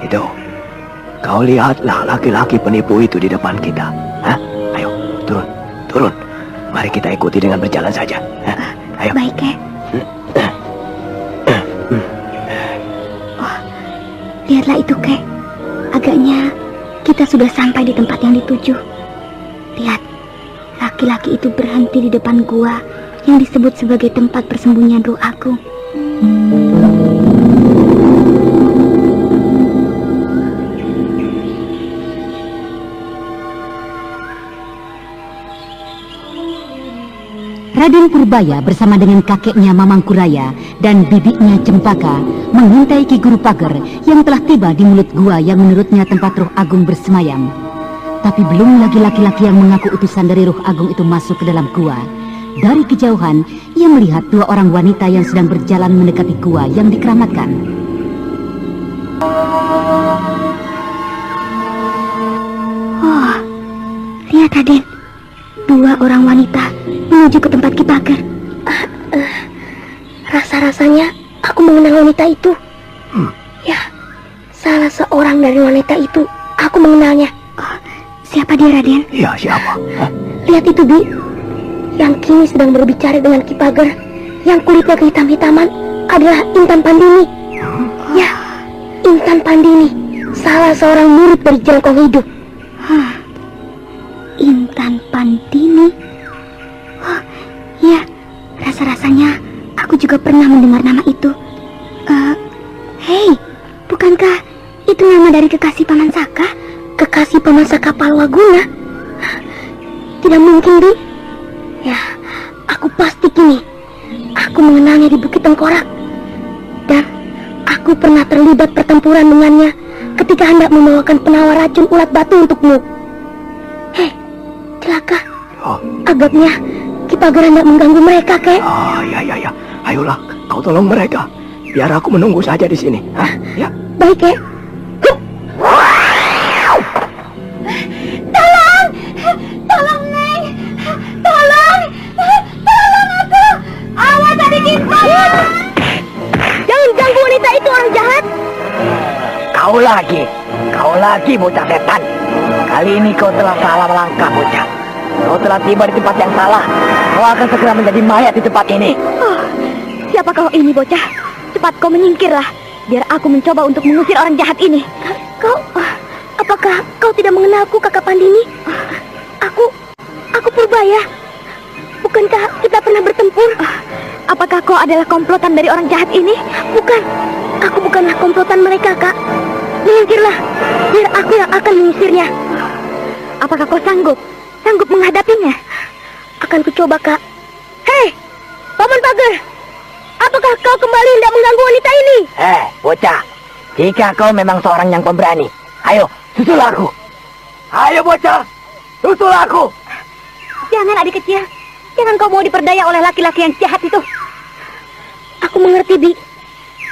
Itu, kau lihatlah laki-laki penipu itu di depan kita. Ayo, turun. Mari kita ikuti dengan berjalan saja. Ayo. Baik, Kek. Lihatlah itu, Kek. Agaknya kita sudah sampai di tempat yang dituju. Lihat, laki-laki itu berhenti di depan gua yang disebut sebagai tempat persembunyian Ruh Agung. Raden Purbaya bersama dengan kakeknya Mamang Kuraya dan bibiknya Cempaka mengintai Ki Guru Pager yang telah tiba di mulut gua yang menurutnya tempat Ruh Agung bersemayam. Tapi belum lagi laki-laki yang mengaku utusan dari Ruh Agung itu masuk ke dalam gua. Dari kejauhan, ia melihat dua orang wanita yang sedang berjalan mendekati gua yang dikeramatkan. Oh, lihat Raden, dua orang wanita menuju ke tempat Ki Pager. Rasa-rasanya aku mengenal wanita itu. Ya, salah seorang dari wanita itu aku mengenalnya. Siapa dia, Raden? Ya, siapa? Lihat itu, Bi. Yang kini sedang berbicara dengan Ki Pager, yang kulitnya kehitam-hitaman, adalah Intan Pandini. Ya, Intan Pandini, salah seorang murid dari Jelangkong Hidup. Intan Pandini. Ya, rasa-rasanya aku juga pernah mendengar nama itu. Hei, bukankah itu nama dari kekasih Paman Saka? Kekasih Paman Saka Palwaguna? Tidak mungkin, Bi. Ya, aku pasti kini. Aku mengenalnya di Bukit Tengkorak. Dan aku pernah terlibat pertempuran dengannya ketika hendak membawakan penawar racun ulat batu untukmu. Hei, celaka. Agaknya Ki Pager hendak mengganggu mereka, Kek. Ya. Ayolah, kau tolong mereka. Biar aku menunggu saja di sini. Ya. Baik, Kek. Tolong, Neng. Tolong aku. Awas adik kita. Jangan ganggu wanita itu, orang jahat. Kau lagi bocah setan. Kali ini kau telah salah melangkah, bocah. Kau telah tiba di tempat yang salah. Kau akan segera menjadi mayat di tempat ini. Siapa kau ini, bocah? Cepat kau menyingkirlah, biar aku mencoba untuk mengusir orang jahat ini. Apakah kau tidak mengenalku, Kakak Pandini? Aku Purbaya. bukankah kita pernah bertempur? Apakah kau adalah komplotan dari orang jahat ini? Bukan, aku bukanlah komplotan mereka, Kak. Menyingkirlah, biar aku yang akan mengusirnya. Apakah kau sanggup menghadapinya? Akan kucoba, Kak. Hei, Paman Pagar, apakah kau kembali hendak mengganggu wanita ini? Bocah, jika kau memang seorang yang pemberani, ayo, susul aku. Ayo bocah, susul aku. Jangan, adik kecil. Jangan kau mau diperdaya oleh laki-laki yang jahat itu. Aku mengerti, Bi.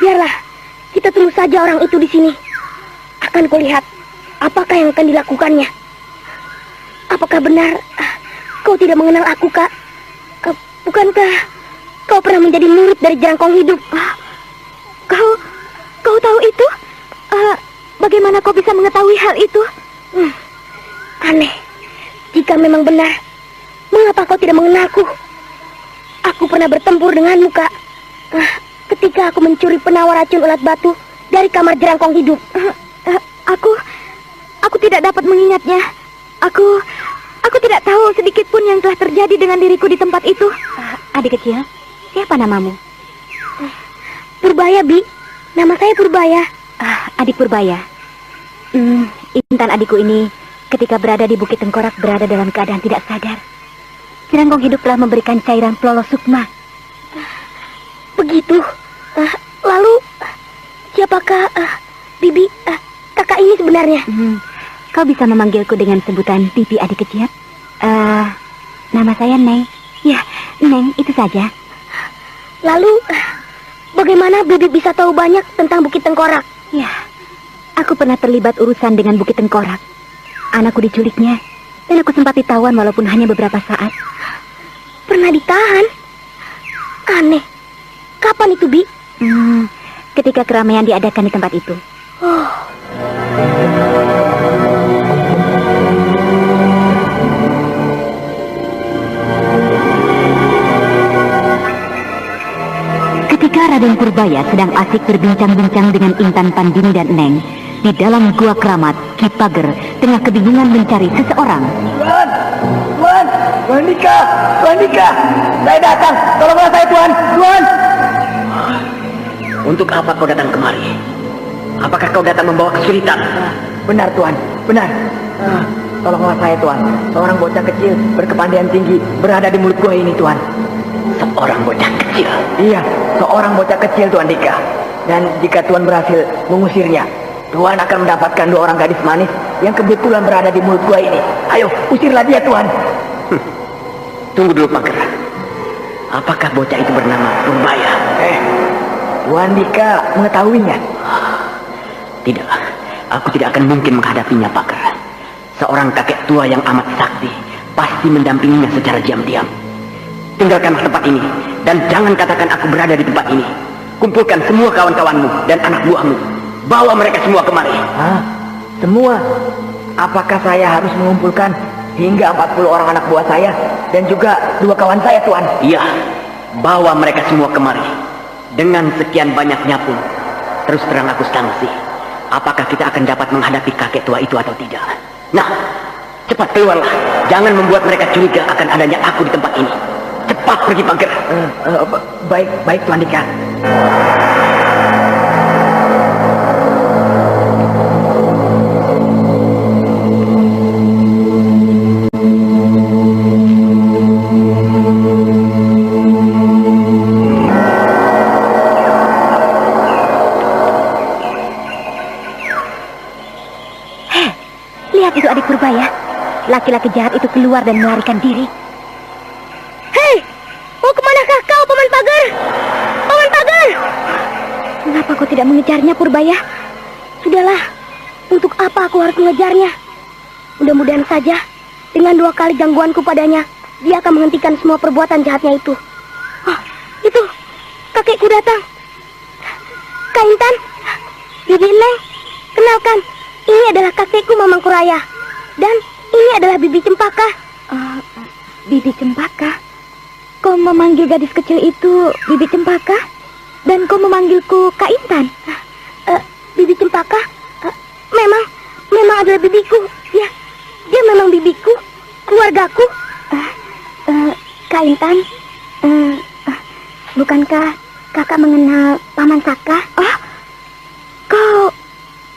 Biarlah, kita tunggu saja orang itu di sini. Akan kulihat apakah yang akan dilakukannya. Apakah benar kau tidak mengenal aku, Kak? Bukankah kau pernah menjadi murid dari Jerangkong Hidup? Kau tahu itu? Bagaimana kau bisa mengetahui hal itu? Aneh. Jika memang benar, mengapa kau tidak mengenalku? Aku pernah bertempur denganmu, Kak. Ketika aku mencuri penawar racun ulat batu dari kamar Jerangkong Hidup. Aku tidak dapat mengingatnya. Aku tidak tahu sedikit pun yang telah terjadi dengan diriku di tempat itu. Adik kecil, siapa namamu? Purbaya, Bi. Nama saya Purbaya. Adik Purbaya. Intan adikku ini ketika berada di Bukit Tengkorak berada dalam keadaan tidak sadar. Jerangkong Hidup telah memberikan cairan Plolo Sukma. Begitu. Lalu siapakah Bibi kakak ini sebenarnya? Kau bisa memanggilku dengan sebutan Bibi, adik kecil. Nama saya Neng. Ya, Neng, itu saja. Lalu bagaimana Bibi bisa tahu banyak tentang Bukit Tengkorak? Ya, aku pernah terlibat urusan dengan Bukit Tengkorak. Anakku diculiknya, dan aku sempat ditawan walaupun hanya beberapa saat. Pernah ditahan? Aneh. Kapan itu, Bi? Ketika keramaian diadakan di tempat itu. Ketika Raden Purbaya sedang asik berbincang-bincang dengan Intan Pandini dan Neng, di dalam gua keramat, Ki Pager tengah kebingungan mencari seseorang. Tuan Dika, saya datang, tolonglah saya Tuan. Untuk apa kau datang kemari? Apakah kau datang membawa kesulitan? Benar Tuan, benar. Tolonglah saya Tuan, seorang bocah kecil berkepandaian tinggi berada di mulut gua ini Tuan. Seorang bocah kecil? Iya, seorang bocah kecil Tuan Dika. Dan jika Tuan berhasil mengusirnya, Tuan akan mendapatkan 2 orang gadis manis yang kebetulan berada di mulut gua ini. Ayo, usirlah dia Tuan. Tunggu dulu Pager. Apakah bocah itu bernama Purbaya? Tuan Dika mengetahuinya? Tidak, aku tidak akan mungkin menghadapinya Pager. Seorang kakek tua yang amat sakti pasti mendampinginya secara diam-diam. Tinggalkanlah tempat ini dan jangan katakan aku berada di tempat ini. Kumpulkan semua kawan-kawanmu dan anak buahmu. Bawa mereka semua kemari. Semua? Apakah saya harus mengumpulkan hingga 40 orang anak buah saya dan juga 2 kawan saya Tuan? Iya, bawa mereka semua kemari. Dengan sekian banyaknya pun, terus terang aku sangsi, apakah kita akan dapat menghadapi kakek tua itu atau tidak. Nah, cepat keluarlah. Jangan membuat mereka curiga akan adanya aku di tempat ini. Cepat pergi Pager. Baik Tuan Dika. Lihat itu adik Purbaya. Laki-laki jahat itu keluar dan melarikan diri. Hei, mau kemanakah kau, Paman Pager? Paman Pager! Mengapa kau tidak mengejarnya, Purbaya? Sudahlah, untuk apa aku harus mengejarnya? Mudah-mudahan saja, dengan 2 kali gangguanku padanya, dia akan menghentikan semua perbuatan jahatnya itu. Itu, kakekku datang. Kak Intan, Bibi Neng, kenalkan, ini adalah kakekku Mamang Kuraya. Dan ini adalah Bibi Cempaka. Bibi Cempaka? Kau memanggil gadis kecil itu Bibi Cempaka? Dan kau memanggilku Kak Intan? Bibi Cempaka? Memang adalah bibiku. Ya, dia memang bibiku, keluargaku. Kak Intan, bukankah kakak mengenal Paman Saka? Oh,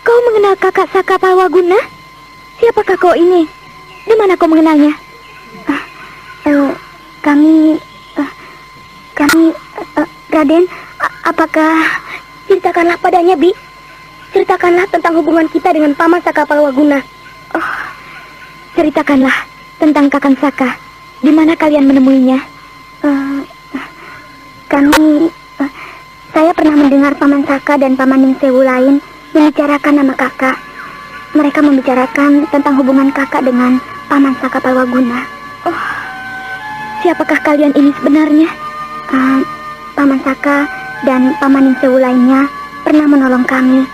kau mengenal kakak Saka Palwaguna? Siapakah kau ini? Di mana kau mengenalnya? Kami, Raden, apakah... Ceritakanlah padanya, Bi. Ceritakanlah tentang hubungan kita dengan Paman Saka Palwaguna. Oh, ceritakanlah tentang Kakang Saka. Di mana kalian menemuinya? Saya pernah mendengar Paman Saka dan Paman Ningsewu lain membicarakan nama kakak. Mereka membicarakan tentang hubungan kakak dengan Paman Saka Palwaguna. Oh, siapakah kalian ini sebenarnya? Paman Saka dan Paman Ningsewu lainnya pernah menolong kami,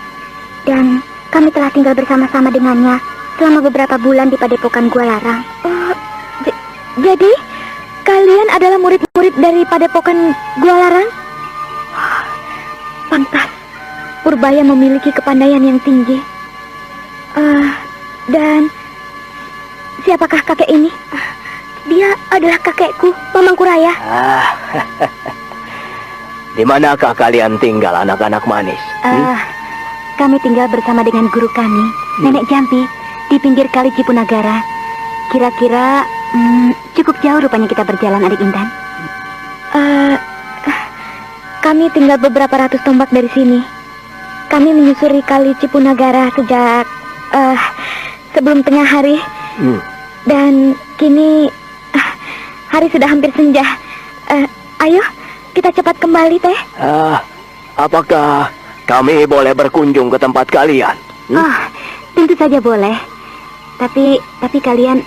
dan kami telah tinggal bersama-sama dengannya selama beberapa bulan di Padepokan Gua Larang. Oh, jadi kalian adalah murid-murid dari Padepokan Gua Larang? Pantas Purbaya memiliki kepandaian yang tinggi. Dan siapakah kakek ini? Dia adalah kakekku, Pamangkuraya. Di manakah kalian tinggal, anak-anak manis? Kami tinggal bersama dengan guru kami, Nenek Jampi, di pinggir kali Cipunagara. Kira-kira cukup jauh rupanya kita berjalan, Adik Intan. Kami tinggal beberapa ratus tombak dari sini. Kami menyusuri kali Cipunagara sejak sebelum tengah hari. Dan kini hari sudah hampir senja. Ayo, kita cepat kembali, Teh. Apakah kami boleh berkunjung ke tempat kalian? Tentu saja boleh. Tapi kalian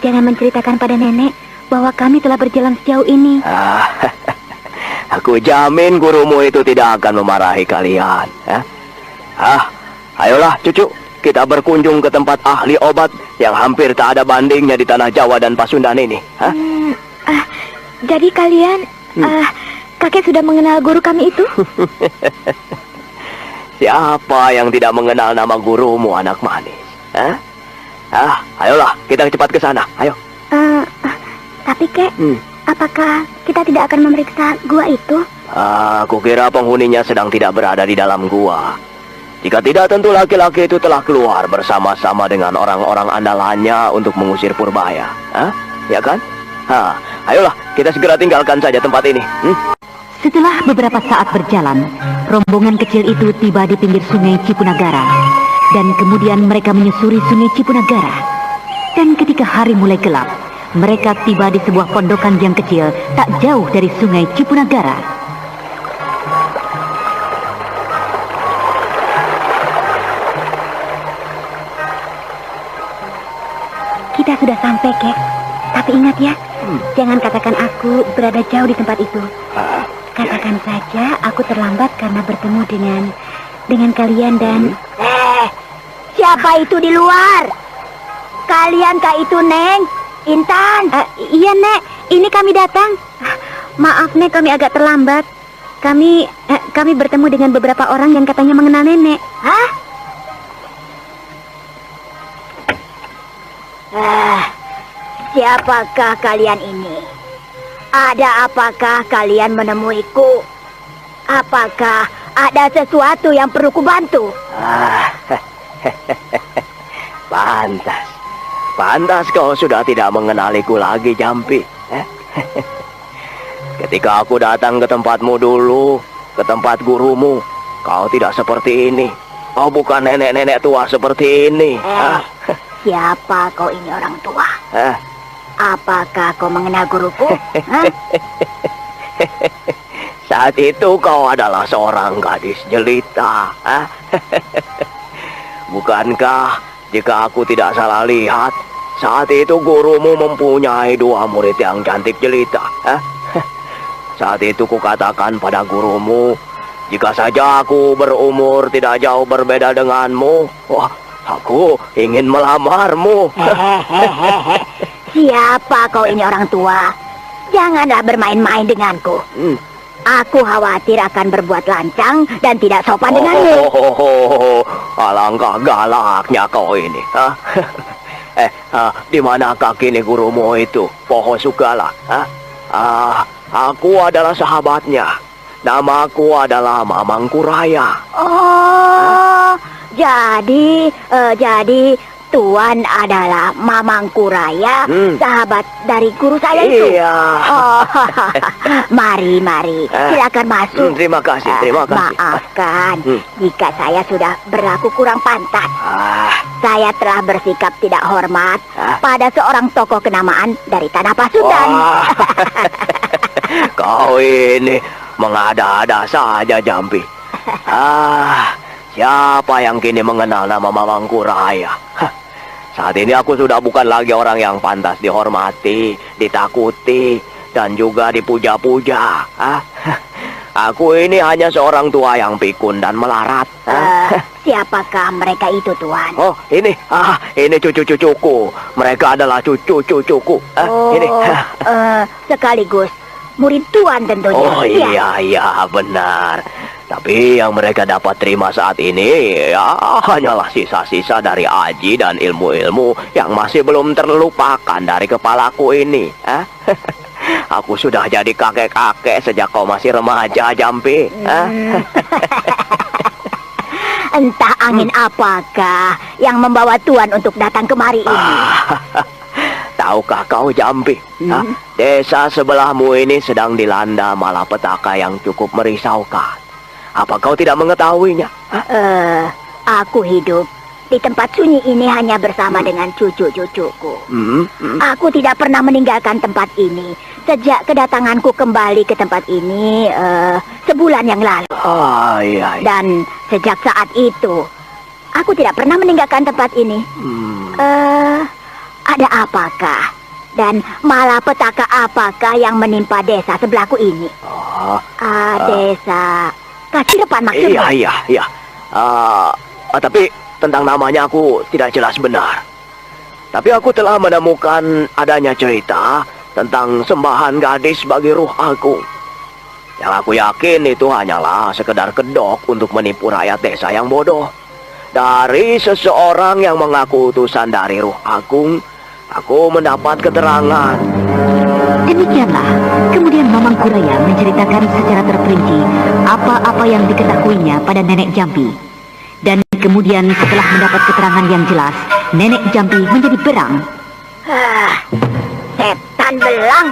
jangan menceritakan pada nenek bahwa kami telah berjalan sejauh ini. Aku jamin gurumu itu tidak akan memarahi kalian. Ayolah cucu, kita berkunjung ke tempat ahli obat yang hampir tak ada bandingnya di tanah Jawa dan Pasundan ini. Jadi kalian, kakek sudah mengenal guru kami itu? Siapa yang tidak mengenal nama gurumu, anak manis? Ayolah, kita cepat ke sana. Ayo. Tapi kek, apakah kita tidak akan memeriksa gua itu? Aku kira penghuninya sedang tidak berada di dalam gua. Jika tidak, tentu laki-laki itu telah keluar bersama-sama dengan orang-orang andalannya untuk mengusir Purbaya. Ya kan? Ayolah, kita segera tinggalkan saja tempat ini. Setelah beberapa saat berjalan, rombongan kecil itu tiba di pinggir sungai Cipunagara. Dan kemudian mereka menyusuri sungai Cipunagara. Dan ketika hari mulai gelap, mereka tiba di sebuah pondokan yang kecil tak jauh dari sungai Cipunagara. Kita sudah sampai, Kek. Tapi ingat ya, jangan katakan aku berada jauh di tempat itu. Katakan saja aku terlambat karena bertemu dengan kalian dan... siapa itu di luar? Kalian kah itu, Neng? Intan? Iya, Nek. Ini kami datang. Maaf, Nek, kami agak terlambat. Kami bertemu dengan beberapa orang yang katanya mengenal Nenek. Siapakah kalian ini? Ada apakah kalian menemuiku? Apakah ada sesuatu yang perlu kubantu? Pantas kau sudah tidak mengenaliku lagi, Jampi. Ketika aku datang ke tempatmu dulu, ke tempat gurumu, kau tidak seperti ini. Kau bukan nenek-nenek tua seperti ini. Siapa kau ini, orang tua? Apakah kau mengenal guruku? Saat itu kau adalah seorang gadis jelita. Bukankah jika aku tidak salah lihat, saat itu gurumu mempunyai 2 murid yang cantik jelita? Saat itu kukatakan pada gurumu, jika saja aku berumur tidak jauh berbeda denganmu, aku ingin melamarmu. Siapa kau ini, orang tua? Janganlah bermain-main denganku. Aku khawatir akan berbuat lancang dan tidak sopan denganmu. Alangkah galaknya kau ini. Di manakah kini gurumu itu, Poho Sugala? Aku adalah sahabatnya. Namaku adalah Mamang Kuraya. Oh, jadi Tuan adalah Mamang Kuraya, sahabat dari guru saya itu. Iya. Oh, mari, silakan masuk. Terima kasih. Maafkan jika saya sudah berlaku kurang pantas. Saya telah bersikap tidak hormat pada seorang tokoh kenamaan dari Tanah Pasundan. Kau ini mengada-ada saja, Jampi. Siapa yang kini mengenal nama Mamang Kuraya? Saat ini aku sudah bukan lagi orang yang pantas dihormati, ditakuti, dan juga dipuja-puja. Aku ini hanya seorang tua yang pikun dan melarat. Siapakah mereka itu, Tuan? Oh, ini cucu-cucuku. Mereka adalah cucu-cucuku. Ini. Sekaligus murid Tuan tentunya. Oh iya, benar. Tapi yang mereka dapat terima saat ini ya hanyalah sisa-sisa dari aji dan ilmu-ilmu yang masih belum terlupakan dari kepalaku ini. Aku sudah jadi kakek-kakek sejak kau masih remaja, Jampi. Entah angin apakah yang membawa Tuan untuk datang kemari ini. Tahukah kau, Jampi? Desa sebelahmu ini sedang dilanda malapetaka yang cukup merisaukan. Apa kau tidak mengetahuinya? Aku hidup di tempat sunyi ini hanya bersama dengan cucu-cucuku. Aku tidak pernah meninggalkan tempat ini sejak kedatanganku kembali ke tempat ini sebulan yang lalu. Iya. Dan sejak saat itu, aku tidak pernah meninggalkan tempat ini. Ada apakah? Dan malapetaka apakah yang menimpa desa sebelahku ini? Desa Kasirepan maksudnya? Iya. Tapi tentang namanya aku tidak jelas benar. Tapi aku telah menemukan adanya cerita tentang sembahan gadis bagi ruh agung. Yang aku yakin itu hanyalah sekedar kedok untuk menipu rakyat desa yang bodoh. Dari seseorang yang mengaku utusan dari ruh agung, aku mendapat keterangan. Demikianlah, kemudian Mamang Kuraya menceritakan secara terperinci apa-apa yang diketahuinya pada Nenek Jampi. Dan kemudian setelah mendapat keterangan yang jelas, Nenek Jampi menjadi berang. Setan belang?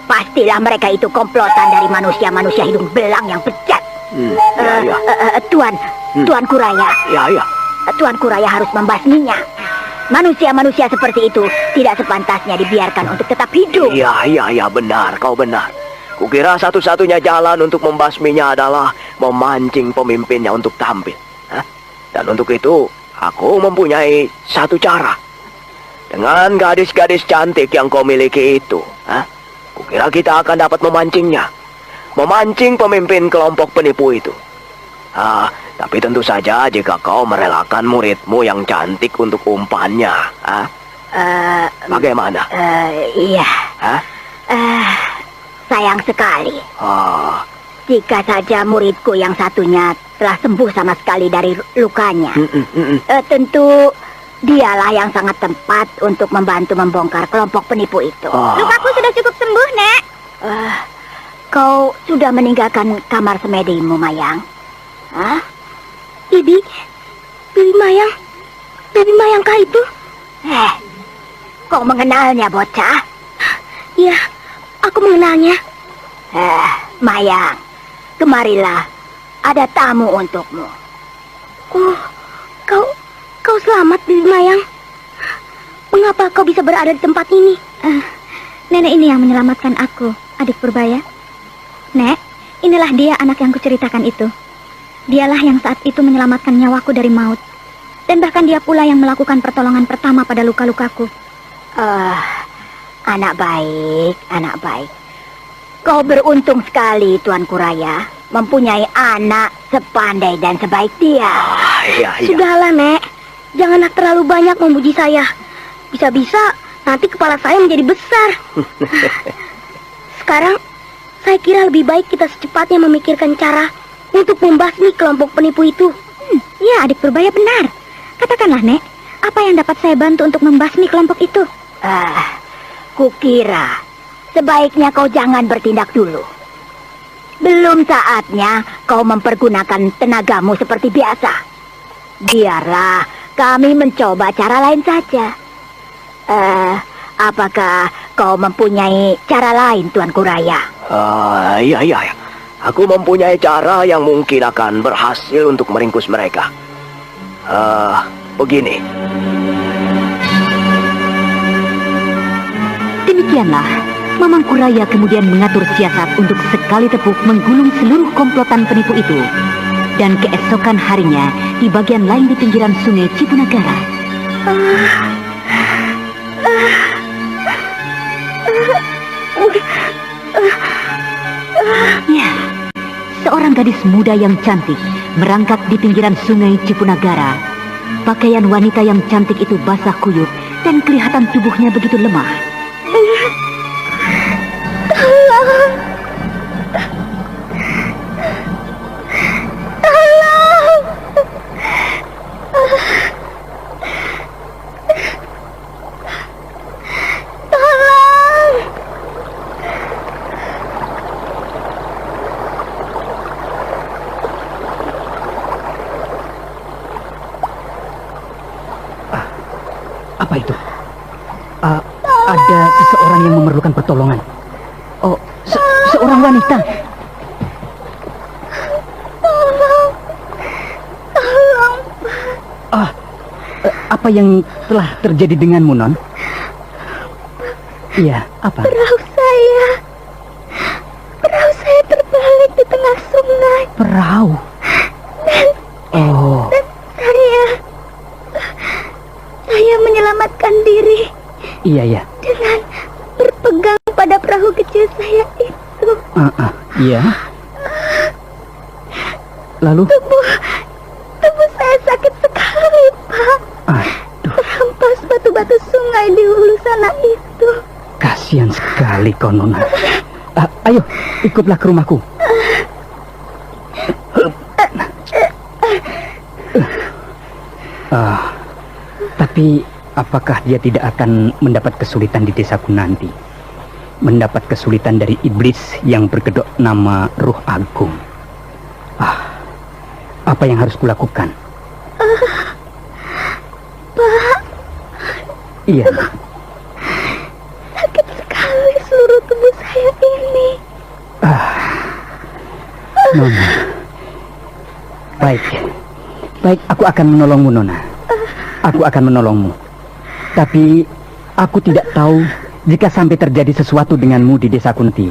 Pastilah mereka itu komplotan dari manusia-manusia hidung belang yang bejat. Tuan Kuraya. Iya. Tuan Kuraya harus membasminya. Manusia-manusia seperti itu tidak sepantasnya dibiarkan untuk tetap hidup. Iya, benar, kau benar. Kukira satu-satunya jalan untuk membasminya adalah memancing pemimpinnya untuk tampil. Dan untuk itu, aku mempunyai satu cara. Dengan gadis-gadis cantik yang kau miliki itu, kukira kita akan dapat memancingnya. Memancing pemimpin kelompok penipu itu. Tapi tentu saja jika kau merelakan muridmu yang cantik untuk umpannya. Bagaimana? Iya. Sayang sekali. Jika saja muridku yang satunya telah sembuh sama sekali dari lukanya. Tentu dialah yang sangat tepat untuk membantu membongkar kelompok penipu itu. Lukaku sudah cukup sembuh, Nek. Kau sudah meninggalkan kamar semedimu, Mayang? Bibi Mayangkah itu? Kau mengenalnya, bocah? Iya, aku mengenalnya. Mayang, kemarilah, ada tamu untukmu. Oh, kau selamat, Bibi Mayang. Mengapa kau bisa berada di tempat ini? Nenek ini yang menyelamatkan aku, adik Purbaya. Nek, inilah dia anak yang kuceritakan itu. Dialah yang saat itu menyelamatkan nyawaku dari maut. Dan bahkan dia pula yang melakukan pertolongan pertama pada luka-lukaku. Anak baik. Kau beruntung sekali, Tuan Kuraya, mempunyai anak sepandai dan sebaik dia. Iya. Sudahlah, Nek. Janganlah terlalu banyak memuji saya. Bisa-bisa nanti kepala saya menjadi besar. Sekarang, saya kira lebih baik kita secepatnya memikirkan cara untuk membasmi kelompok penipu itu. Ya, adik Purbaya benar. Katakanlah, Nek, apa yang dapat saya bantu untuk membasmi kelompok itu? Kukira sebaiknya kau jangan bertindak dulu. Belum saatnya kau mempergunakan tenagamu seperti biasa. Biarlah kami mencoba cara lain saja. Apakah kau mempunyai cara lain, Tuanku Raya? Iya. Aku mempunyai cara yang mungkin akan berhasil untuk meringkus mereka. Begini. Demikianlah, Mamangku Raya kemudian mengatur siasat untuk sekali tepuk menggulung seluruh komplotan penipu itu. Dan keesokan harinya, di bagian lain di pinggiran sungai Cipunagara. Ya, seorang gadis muda yang cantik merangkak di pinggiran sungai Cipunagara. Pakaian wanita yang cantik itu basah kuyup dan kelihatan tubuhnya begitu lemah. Apa itu? Ada seseorang yang memerlukan pertolongan. Oh, seorang wanita. Tolong. Apa yang telah terjadi denganmu, Non? Iya, apa? Perahu saya terbalik di tengah sungai. Perahu? Dan saya menyelamatkan diri. Iya. Dengan berpegang pada perahu kecil saya itu. Iya. Lalu? Tubuh saya sakit sekali, Pak. Terampas batu-batu sungai di hulu sana itu. Kasihan sekali kau, Nona. Ayo, ikutlah ke rumahku. Tapi apakah dia tidak akan mendapat kesulitan di desaku nanti? Mendapat kesulitan dari iblis yang berkedok nama Ruh Agung. Apa yang harus kulakukan? Pak. Iya. Sakit sekali seluruh tubuh saya ini. Nona. Baik, aku akan menolongmu, Nona. Aku akan menolongmu. Tapi aku tidak tahu jika sampai terjadi sesuatu denganmu di desa Kunti.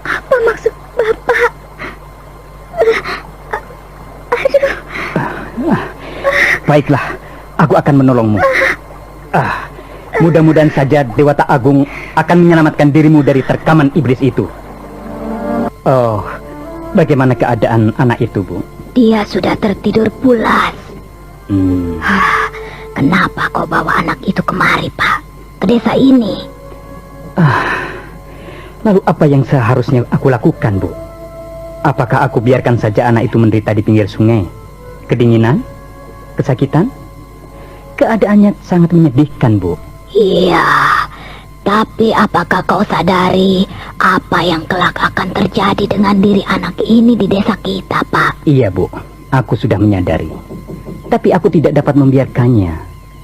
Apa maksud Bapak? Baiklah, aku akan menolongmu. Mudah-mudahan saja Dewata Agung akan menyelamatkan dirimu dari terkaman iblis itu. Oh, bagaimana keadaan anak itu, Bu? Dia sudah tertidur pulas. Kenapa kau bawa anak itu kemari, Pak? Ke desa ini? Lalu apa yang seharusnya aku lakukan, Bu? Apakah aku biarkan saja anak itu menderita di pinggir sungai? Kedinginan? Kesakitan? Keadaannya sangat menyedihkan, Bu. Iya, tapi apakah kau sadari apa yang kelak akan terjadi dengan diri anak ini di desa kita, Pak? Iya, Bu. Aku sudah menyadari. Tapi aku tidak dapat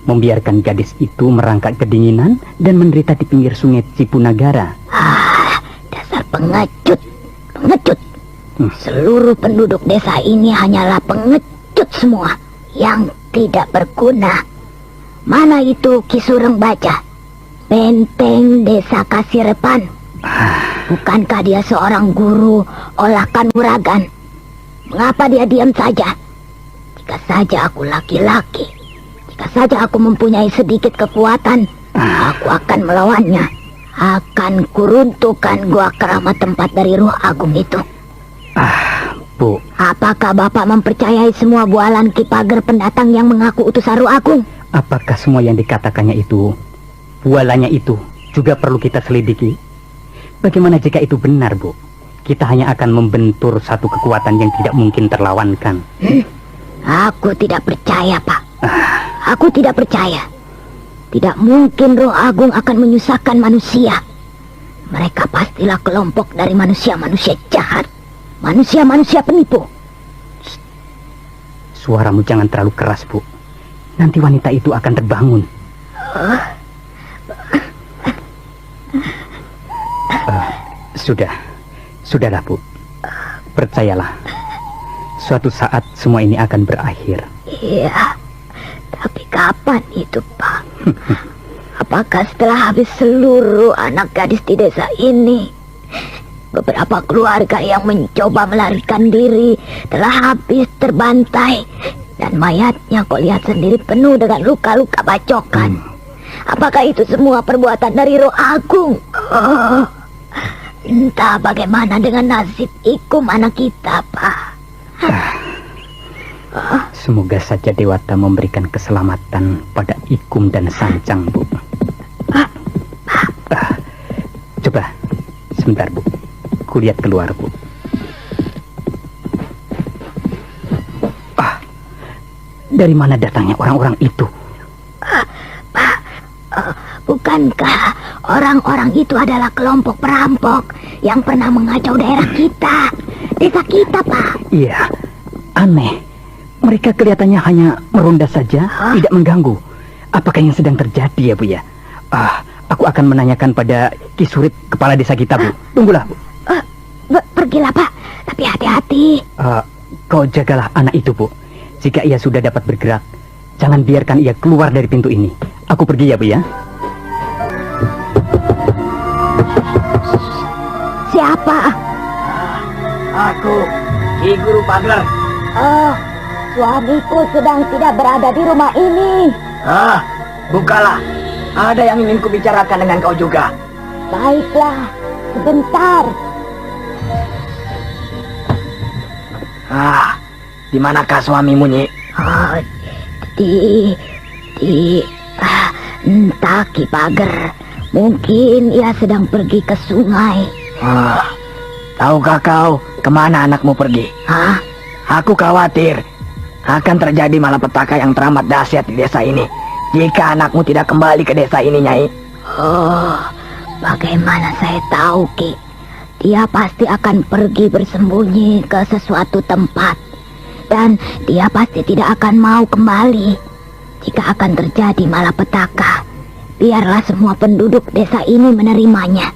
membiarkan gadis itu merangkak kedinginan dan menderita di pinggir sungai Cipunagara. Dasar pengecut. Seluruh penduduk desa ini hanyalah pengecut semua yang tidak berguna. Mana itu Ki Sureng Baja, benteng desa Kasirepan? Bukankah dia seorang guru olah kanuragan? Mengapa dia diam saja? Jika saja aku laki-laki, jika saja aku mempunyai sedikit kekuatan, aku akan melawannya. Akan kuruntuhkan gua keramat tempat dari Ruh Agung itu. Bu. Apakah Bapak mempercayai semua bualan Ki Pager pendatang yang mengaku utusan Ruh Agung? Apakah semua yang dikatakannya itu, bualannya itu, juga perlu kita selidiki? Bagaimana jika itu benar, Bu? Kita hanya akan membentur satu kekuatan yang tidak mungkin terlawankan. Aku tidak percaya, Pak. Aku tidak percaya. Tidak mungkin Roh Agung akan menyusahkan manusia. Mereka pastilah kelompok dari manusia-manusia jahat, manusia-manusia penipu. Suaramu jangan terlalu keras, Bu. Nanti wanita itu akan terbangun. Sudahlah, Bu. Percayalah, suatu saat semua ini akan berakhir. Iya, tapi kapan itu, Pak? Apakah setelah habis seluruh anak gadis di desa ini? Beberapa keluarga yang mencoba melarikan diri telah habis terbantai, dan mayatnya kau lihat sendiri penuh dengan luka-luka bacokan. Apakah itu semua perbuatan dari Roh Agung? Entah bagaimana dengan nasib Ikum anak kita, Pak. Semoga saja Dewata memberikan keselamatan pada Ikum dan Sancang, Bu. Coba, sebentar, Bu. Kulihat keluar, Bu. Dari mana datangnya orang-orang itu? Pak, bukankah orang-orang itu adalah kelompok perampok yang pernah mengacau daerah kita, desa kita, Pak? Iya, aneh. Mereka kelihatannya hanya meronda saja, tidak mengganggu. Apakah yang sedang terjadi ya, Bu ya? Aku akan menanyakan pada Ki Surit, kepala desa kita, Bu. Tunggulah, Bu. Pergilah, Pak, tapi hati-hati. Kau jagalah anak itu, Bu. Jika ia sudah dapat bergerak, jangan biarkan ia keluar dari pintu ini. Aku pergi ya, Bu ya. Siapa? Aku, Ki Guru Pager. Suamiku sedang tidak berada di rumah ini. Bukalah. Ada yang ingin kubicarakan dengan kau juga. Baiklah, sebentar. Di manakah suamimu, Nyi? Entah, Ki Pager. Mungkin ia sedang pergi ke sungai. Tahukah kau kemana anakmu pergi? Aku khawatir akan terjadi malapetaka yang teramat dahsyat di desa ini jika anakmu tidak kembali ke desa ini, Nyai. Bagaimana saya tahu, Ki? Dia pasti akan pergi bersembunyi ke sesuatu tempat, dan dia pasti tidak akan mau kembali. Jika akan terjadi malapetaka, biarlah semua penduduk desa ini menerimanya.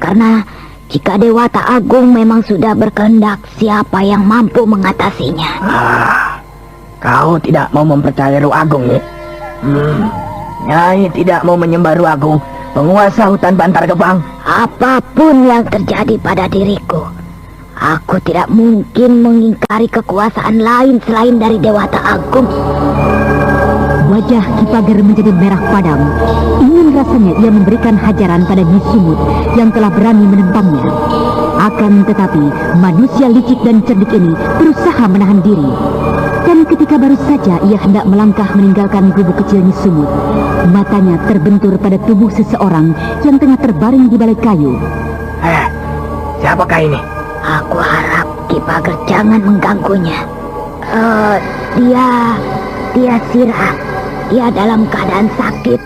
Karena jika Dewata Agung memang sudah berkehendak, siapa yang mampu mengatasinya? Kau tidak mau mempercayai Roh Agung, Nyai? Nyai tidak mau menyembah Roh Agung, penguasa hutan Bantar Gebang. Apapun yang terjadi pada diriku, aku tidak mungkin mengingkari kekuasaan lain selain dari Dewata Agung. Wajah Ki Pager menjadi merah padam. Ingin rasanya ia memberikan hajaran pada Nyi Sumut yang telah berani menentangnya. Akan tetapi, manusia licik dan cerdik ini berusaha menahan diri. Dan ketika baru saja ia hendak melangkah meninggalkan gubuk kecil Nyi Sumut, matanya terbentur pada tubuh seseorang yang tengah terbaring di balik kayu. Siapakah ini? Aku harap Ki Pager jangan mengganggunya. Dia Sirah. Dia dalam keadaan sakit.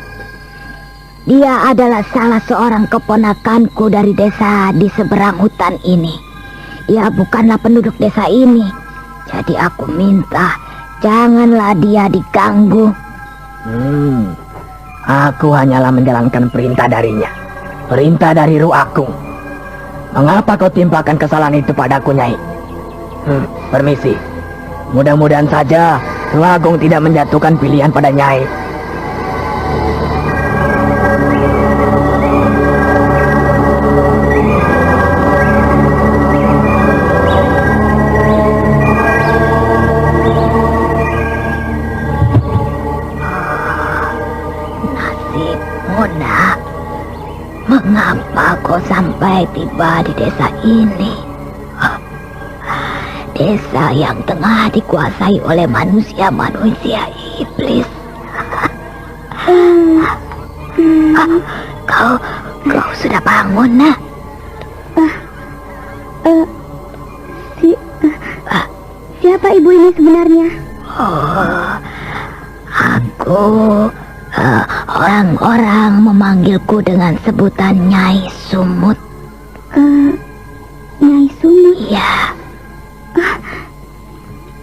Dia adalah salah seorang keponakanku dari desa di seberang hutan ini. Dia bukanlah penduduk desa ini. Jadi aku minta janganlah dia diganggu. Aku hanyalah menjalankan perintah darinya. Perintah dari Roh Agung. Mengapa kau timpakan kesalahan itu padaku, Nyai? Permisi. Mudah-mudahan saja Roh Agung tidak menjatuhkan pilihan pada Nyai. Nasibmu, Nak. Mengapa kau sampai tiba di desa ini? Desa yang tengah dikuasai oleh manusia-manusia iblis. Kau sudah bangun, Nak? Siapa ibu ini sebenarnya? Orang-orang memanggilku dengan sebutan Nyai Sumut. Nyai Sumut? Iya.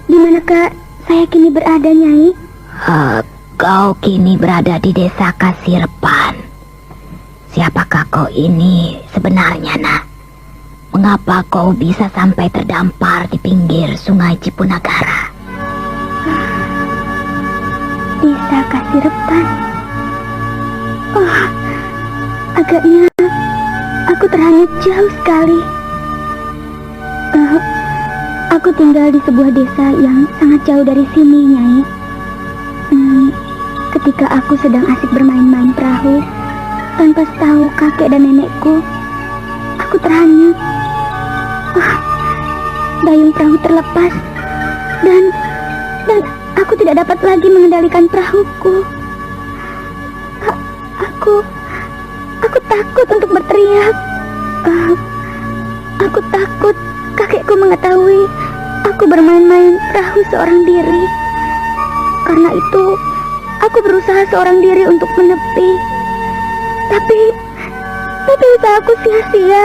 Di manakah saya kini berada, Nyai? Kau kini berada di desa Kasirpan. Siapakah kau ini sebenarnya, nak? Mengapa kau bisa sampai terdampar di pinggir sungai Cipunagara? Desa Kasirpan. Oh, agaknya aku terhanyut jauh sekali. Aku tinggal di sebuah desa yang sangat jauh dari sini, Nyai. Ketika aku sedang asik bermain-main perahu, tanpa tahu kakek dan nenekku, aku terhanyut. Dayung perahu terlepas dan aku tidak dapat lagi mengendalikan perahuku. Aku takut untuk berteriak. Aku takut kakekku mengetahui aku bermain-main perahu seorang diri. Karena itu, aku berusaha seorang diri untuk menepi. Tapi usahaku sia-sia.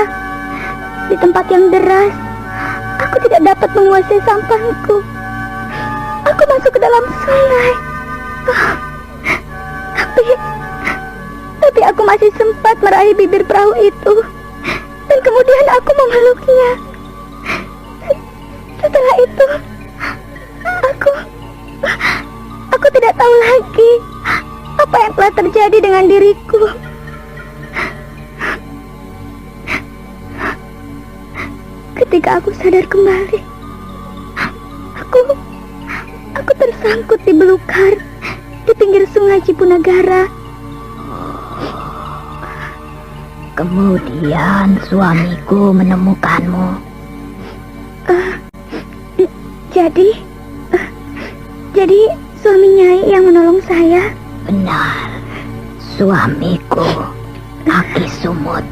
Di tempat yang deras, aku tidak dapat menguasai sampanku. Aku masuk ke dalam sungai. Tapi aku masih sempat meraih bibir perahu itu. Dan kemudian aku memeluknya. Setelah itu, aku tidak tahu lagi apa yang telah terjadi dengan diriku. Ketika aku sadar kembali, aku tersangkut di belukar di pinggir sungai Cipunagara. Kemudian suamiku menemukanmu. Jadi suami Nyai yang menolong saya? Benar, suamiku, Aki Sumut.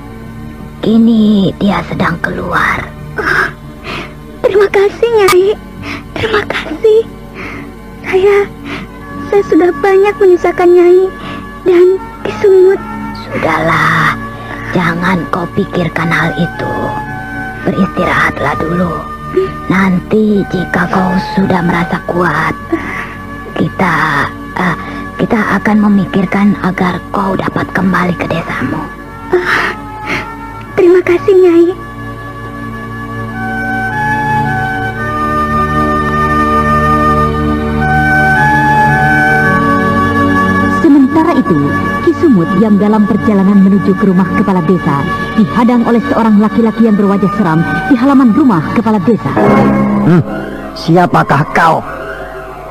Kini dia sedang keluar. Terima kasih, Nyai. Terima kasih. Saya sudah banyak menyusahkan Nyai dan Ki Sumut. Sudahlah, jangan kau pikirkan hal itu. Beristirahatlah dulu. Nanti jika kau sudah merasa kuat, kita akan memikirkan agar kau dapat kembali ke desamu. Terima kasih, Nyai. Sementara itu, Ki Sumut yang dalam perjalanan menuju ke rumah kepala desa dihadang oleh seorang laki-laki yang berwajah seram di halaman rumah kepala desa. Siapakah kau?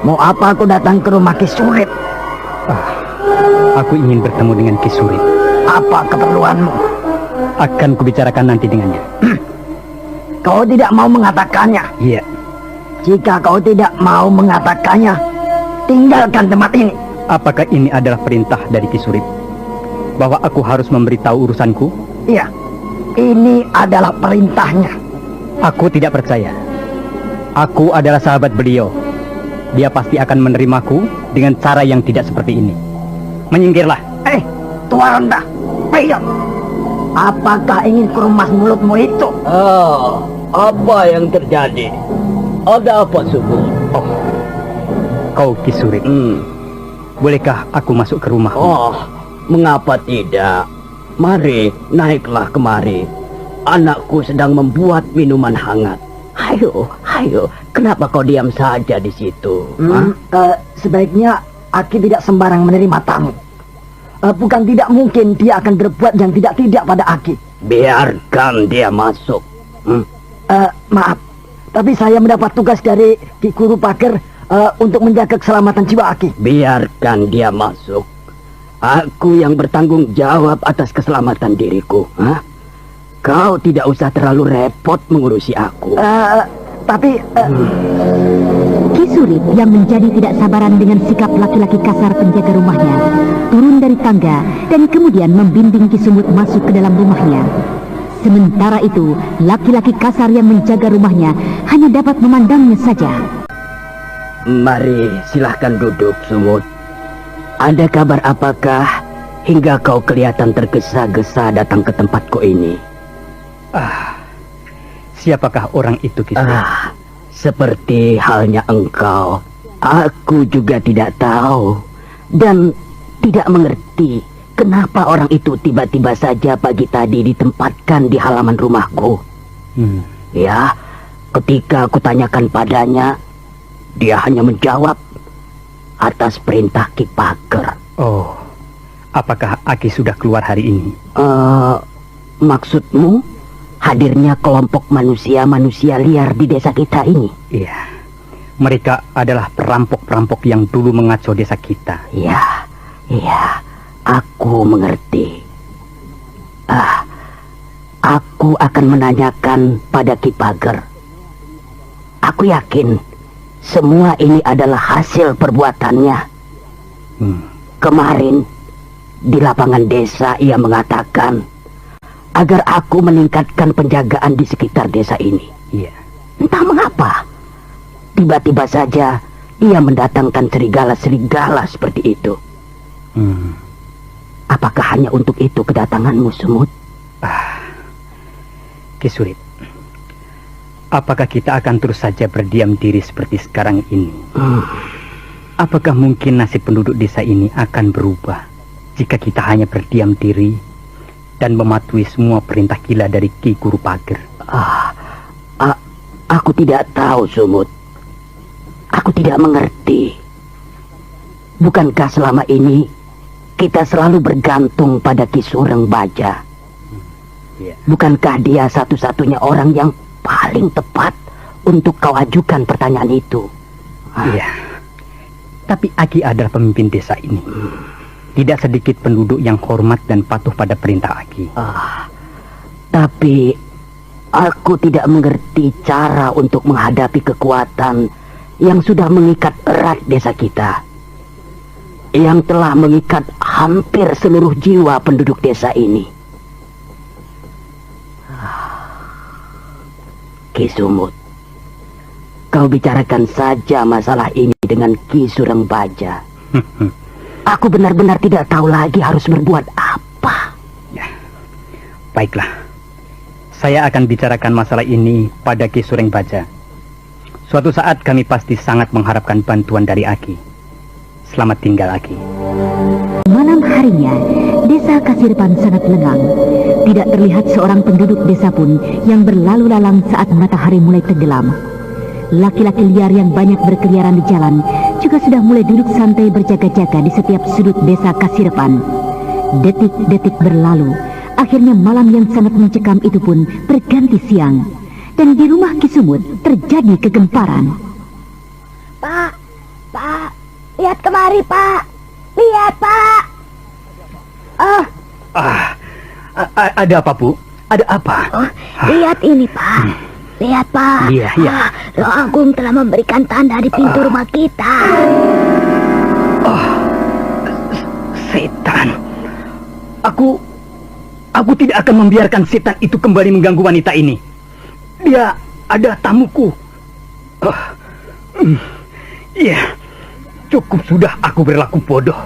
Mau apa aku datang ke rumah Ki Surip? Aku ingin bertemu dengan Ki Surip. Apa keperluanmu? Akan kubicarakan nanti dengannya. Kau tidak mau mengatakannya? Iya. Jika kau tidak mau mengatakannya, tinggalkan tempat ini. Apakah ini adalah perintah dari Ki Surip? Bahwa aku harus memberitahu urusanku? Iya, ini adalah perintahnya. Aku tidak percaya. Aku adalah sahabat beliau. Dia pasti akan menerimaku dengan cara yang tidak seperti ini. Menyingkirlah. Tua rendah, ayo. Apakah ingin kerumas mulutmu itu? Apa yang terjadi? Ada apa, Sumut? Kau Ki Surip. Bolehkah aku masuk ke rumah? Mengapa tidak? Mari, naiklah kemari. Anakku sedang membuat minuman hangat. Ayo, kenapa kau diam saja di situ? Sebaiknya Aki tidak sembarang menerima tamu. Bukan tidak mungkin dia akan berbuat yang tidak-tidak pada Aki. Biarkan dia masuk. Maaf, tapi saya mendapat tugas dari Ki Guru Pager untuk menjaga keselamatan jiwa Aki. Biarkan dia masuk. Aku yang bertanggung jawab atas keselamatan diriku. Kau tidak usah terlalu repot mengurusi aku. Tapi Ki Surip yang menjadi tidak sabaran dengan sikap laki-laki kasar penjaga rumahnya turun dari tangga dan kemudian membimbing Ki Sumut masuk ke dalam rumahnya. Sementara itu, laki-laki kasar yang menjaga rumahnya hanya dapat memandangnya saja. Mari, silahkan duduk, Sumut. Ada kabar apakah hingga kau kelihatan tergesa-gesa datang ke tempatku ini? Siapakah orang itu, Ki Surit? Seperti halnya engkau, aku juga tidak tahu dan tidak mengerti kenapa orang itu tiba-tiba saja pagi tadi ditempatkan di halaman rumahku. Ya, ketika aku tanyakan padanya, dia hanya menjawab atas perintah Ki Pager. Oh, apakah Aki sudah keluar hari ini? Maksudmu hadirnya kelompok manusia-manusia liar di desa kita ini? Iya, mereka adalah perampok-perampok yang dulu mengacau desa kita. Iya, aku mengerti. Aku akan menanyakan pada Ki Pager. Aku yakin semua ini adalah hasil perbuatannya. Kemarin di lapangan desa ia mengatakan agar aku meningkatkan penjagaan di sekitar desa ini. Iya. Entah mengapa tiba-tiba saja ia mendatangkan serigala-serigala seperti itu. Apakah hanya untuk itu kedatanganmu, Sumut? Ki Surit, apakah kita akan terus saja berdiam diri seperti sekarang ini? Apakah mungkin nasib penduduk desa ini akan berubah jika kita hanya berdiam diri dan mematuhi semua perintah gila dari Ki Guru Pager? Aku tidak tahu, Sumut. Aku tidak mengerti. Bukankah selama ini kita selalu bergantung pada Ki Sureng Baja? Bukankah dia satu-satunya orang yang paling tepat untuk kau ajukan pertanyaan itu? Iya. Tapi Aki adalah pemimpin desa ini. Tidak sedikit penduduk yang hormat dan patuh pada perintah Aki. Tapi aku tidak mengerti cara untuk menghadapi kekuatan yang sudah mengikat erat desa kita, yang telah mengikat hampir seluruh jiwa penduduk desa ini. Ki Sumut, kau bicarakan saja masalah ini dengan Ki Sureng Baja. Aku benar-benar tidak tahu lagi harus berbuat apa. Ya, baiklah. Saya akan bicarakan masalah ini pada Ki Sureng Baja. Suatu saat kami pasti sangat mengharapkan bantuan dari Aki. Selamat tinggal, Aki. Malam harinya, desa Kasirpan sangat lengang. Tidak terlihat seorang penduduk desa pun yang berlalu lalang saat matahari mulai tenggelam. Laki-laki liar yang banyak berkeliaran di jalan juga sudah mulai duduk santai berjaga-jaga di setiap sudut desa Kasirpan. Detik-detik berlalu, akhirnya malam yang sangat mencekam itu pun berganti siang. Dan di rumah Ki Sumut terjadi kegemparan. Pak, lihat kemari, Pak. Lihat, Pak. Ada apa, Bu? Ada apa? Lihat ini, Pak. Lihat, Pak. Iya. Roh Agung telah memberikan tanda di pintu rumah kita. Setan. Aku tidak akan membiarkan setan itu kembali mengganggu wanita ini. Dia ada tamuku. Iya. Cukup sudah aku berlaku bodoh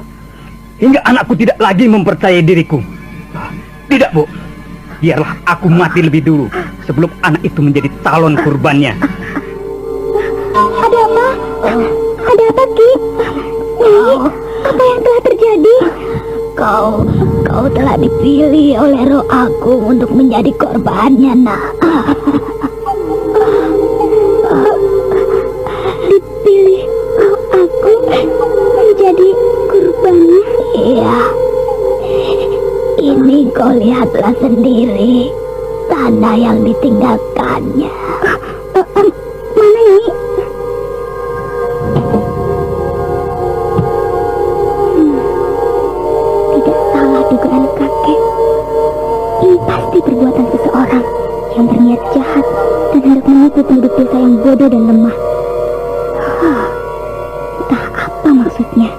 hingga anakku tidak lagi mempercayai diriku. Tidak, Bu. Biarlah aku mati lebih dulu sebelum anak itu menjadi calon kurbannya. Ada apa? Ada apa, Ki? Apa yang telah terjadi? Kau telah dipilih oleh Roh Agung untuk menjadi korbannya, Nak. Dipilih Roh Agung menjadi korbannya? Iya. Ini kau lihatlah sendiri tanda yang ditinggalkannya. Mana ini? Tidak salah dugaan kakek. Ini pasti perbuatan seseorang yang berniat jahat dan hendak menipu penduduk desa yang bodoh dan lemah. Entah apa maksudnya.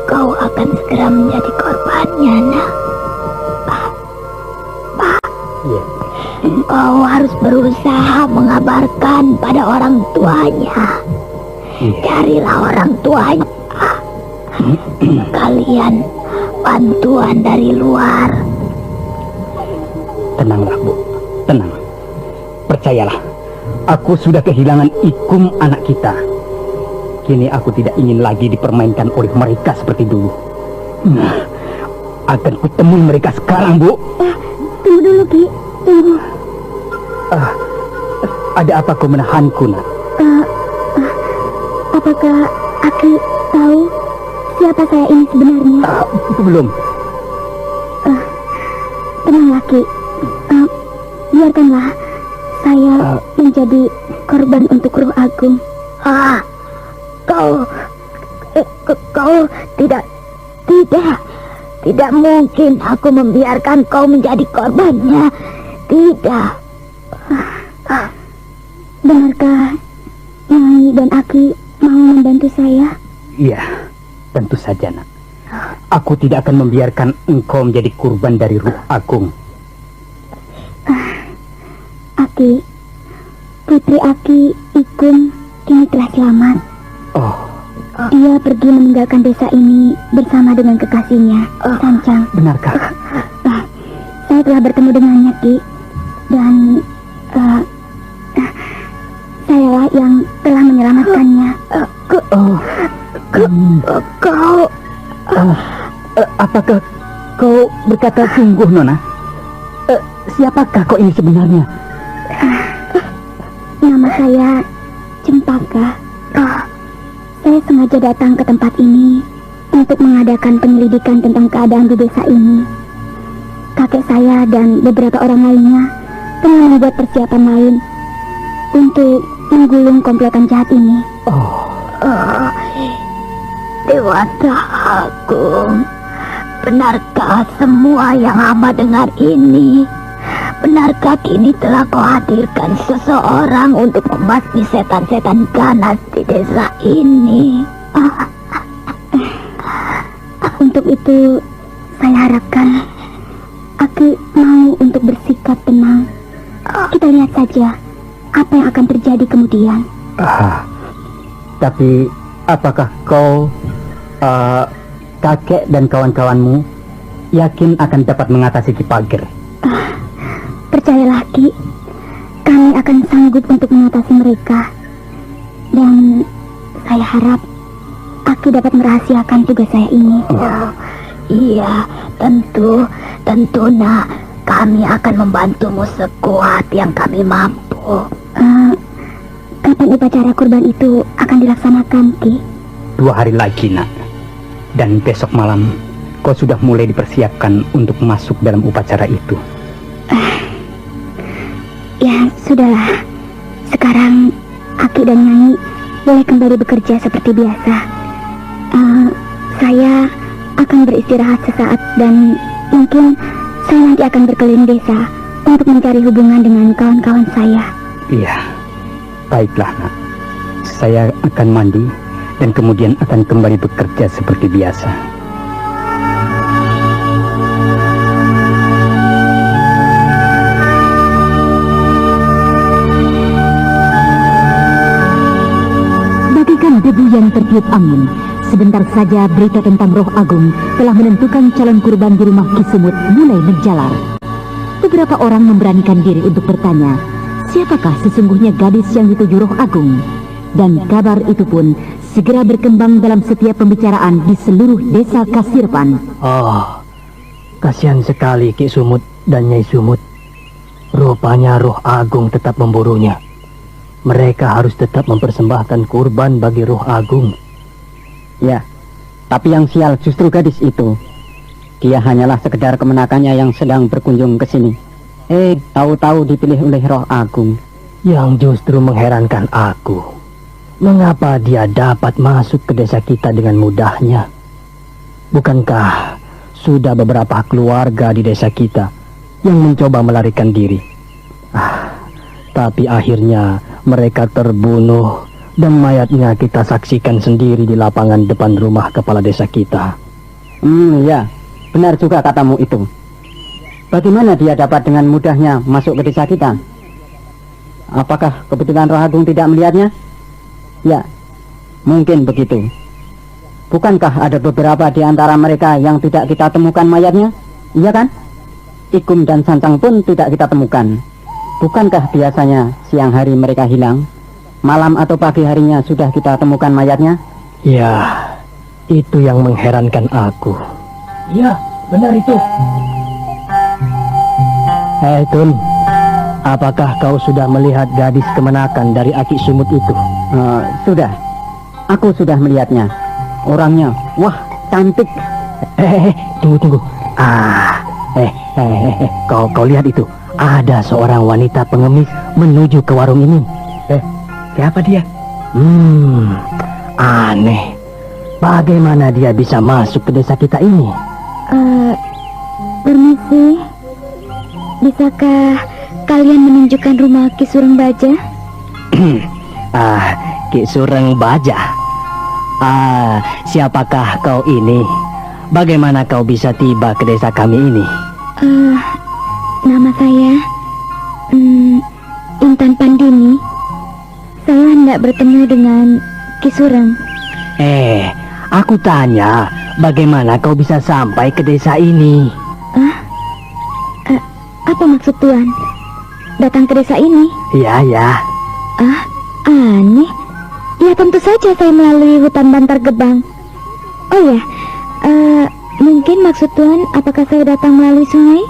Kau akan segera menjadi korbannya, Nak. Pak. Iya. Kau harus berusaha mengabarkan pada orang tuanya. Iya. Carilah orang tuanya. Kalian bantuan dari luar. Tenanglah, Bu. Tenang. Percayalah, aku sudah kehilangan Ikum anak kita. Kini aku tidak ingin lagi dipermainkan oleh mereka seperti dulu. Akan kutemui mereka sekarang, Bu. Tunggu dulu, Ki. Tunggu. Ada apa kau menahanku, Nak? Apakah Aki tahu siapa saya ini sebenarnya? Belum. Tenanglah, Ki. Biarkanlah saya menjadi korban untuk Roh Agung. Kau tidak mungkin aku membiarkan kau menjadi korbannya. Tidak. Benarkah Nyai dan Aki mau membantu saya? Iya, tentu saja, Nak. Aku tidak akan membiarkan engkau menjadi kurban dari Roh Agung. Aki, putri Aki, Ikum, kini telah selamat. Dia pergi meninggalkan desa ini bersama dengan kekasihnya, Sancang. Benarkah? Saya telah bertemu dengannya, Ki. Dan sayalah yang telah menyelamatkannya. Apakah kau berkata sungguh, Nona? Siapakah kau ini sebenarnya? Nama saya Cempaka. Saya sengaja datang ke tempat ini untuk mengadakan penyelidikan tentang keadaan di desa ini. Kakek saya dan beberapa orang lainnya tengah membuat persiapan lain untuk menggulung komplotan jahat ini. Dewata Agung, benarkah semua yang hamba dengar ini? Benarkah kini telah kau hadirkan seseorang untuk membasmi setan-setan ganas di desa ini? Untuk itu, saya harapkan Aki mau untuk bersikap tenang. Kita lihat saja apa yang akan terjadi kemudian. Tapi apakah kau, kakek dan kawan-kawanmu yakin akan dapat mengatasi Ki Pager? Percayalah, Ki, kami akan sanggup untuk mengatasi mereka. Dan saya harap Aki dapat merahasiakan tugas saya ini. Iya, tentu nak, kami akan membantumu sekuat yang kami mampu. Kapan upacara kurban itu akan dilaksanakan, Ki? 2 hari lagi, Nak. Dan besok malam kau sudah mulai dipersiapkan untuk masuk dalam upacara itu. Ya, sudahlah. Sekarang Aki dan Nyai boleh kembali bekerja seperti biasa. Saya akan beristirahat sesaat dan mungkin saya nanti akan berkeliling desa untuk mencari hubungan dengan kawan-kawan saya. Iya, baiklah, Nak. Saya akan mandi dan kemudian akan kembali bekerja seperti biasa. Bagaikan debu yang tertiup angin, sebentar saja berita tentang Roh Agung telah menentukan calon kurban di rumah Ki Sumut mulai menjalar. Beberapa orang memberanikan diri untuk bertanya, siapakah sesungguhnya gadis yang dituju Roh Agung? Dan kabar itu pun segera berkembang dalam setiap pembicaraan di seluruh desa Kasirpan. Kasihan sekali Ki Sumut dan Nyai Sumut. Rupanya Roh Agung tetap memburunya. Mereka harus tetap mempersembahkan kurban bagi Roh Agung. Ya, tapi yang sial justru gadis itu. Dia hanyalah sekedar kemenakannya yang sedang berkunjung ke sini. Tahu-tahu dipilih oleh Roh Agung. Yang justru mengherankan aku, mengapa dia dapat masuk ke desa kita dengan mudahnya? Bukankah sudah beberapa keluarga di desa kita yang mencoba melarikan diri? Tapi akhirnya mereka terbunuh dan mayatnya kita saksikan sendiri di lapangan depan rumah kepala desa kita. Ya, benar juga katamu itu. Bagaimana dia dapat dengan mudahnya masuk ke desa kita? Apakah kebetulan Roh Agung tidak melihatnya? Ya, mungkin begitu. Bukankah ada beberapa di antara mereka yang tidak kita temukan mayatnya? Iya kan? Ikum dan Sancang pun tidak kita temukan. Bukankah biasanya siang hari mereka hilang? Malam atau pagi harinya sudah kita temukan mayatnya? Ya, itu yang mengherankan aku. Iya, benar itu. Hei Tun, apakah kau sudah melihat gadis kemenakan dari Aki Sumut itu? Sudah. Aku sudah melihatnya. Orangnya, wah, cantik. Tunggu. Kau lihat itu. Ada seorang wanita pengemis menuju ke warung ini. Siapa dia? Aneh. Bagaimana dia bisa masuk ke desa kita ini? Permisi. Bisakah kalian menunjukkan rumah Ki Sureng Baja? Ki Sureng Baja. Siapakah kau ini? Bagaimana kau bisa tiba ke desa kami ini? Nama saya Intan Pandini. Saya hendak bertemu dengan Ki Sureng. Aku tanya, bagaimana kau bisa sampai ke desa ini? Apa maksud Tuan? Datang ke desa ini? Ya. Aneh. Ya tentu saja saya melalui hutan Bantar Gebang. Oh ya, mungkin maksud Tuan apakah saya datang melalui sungai?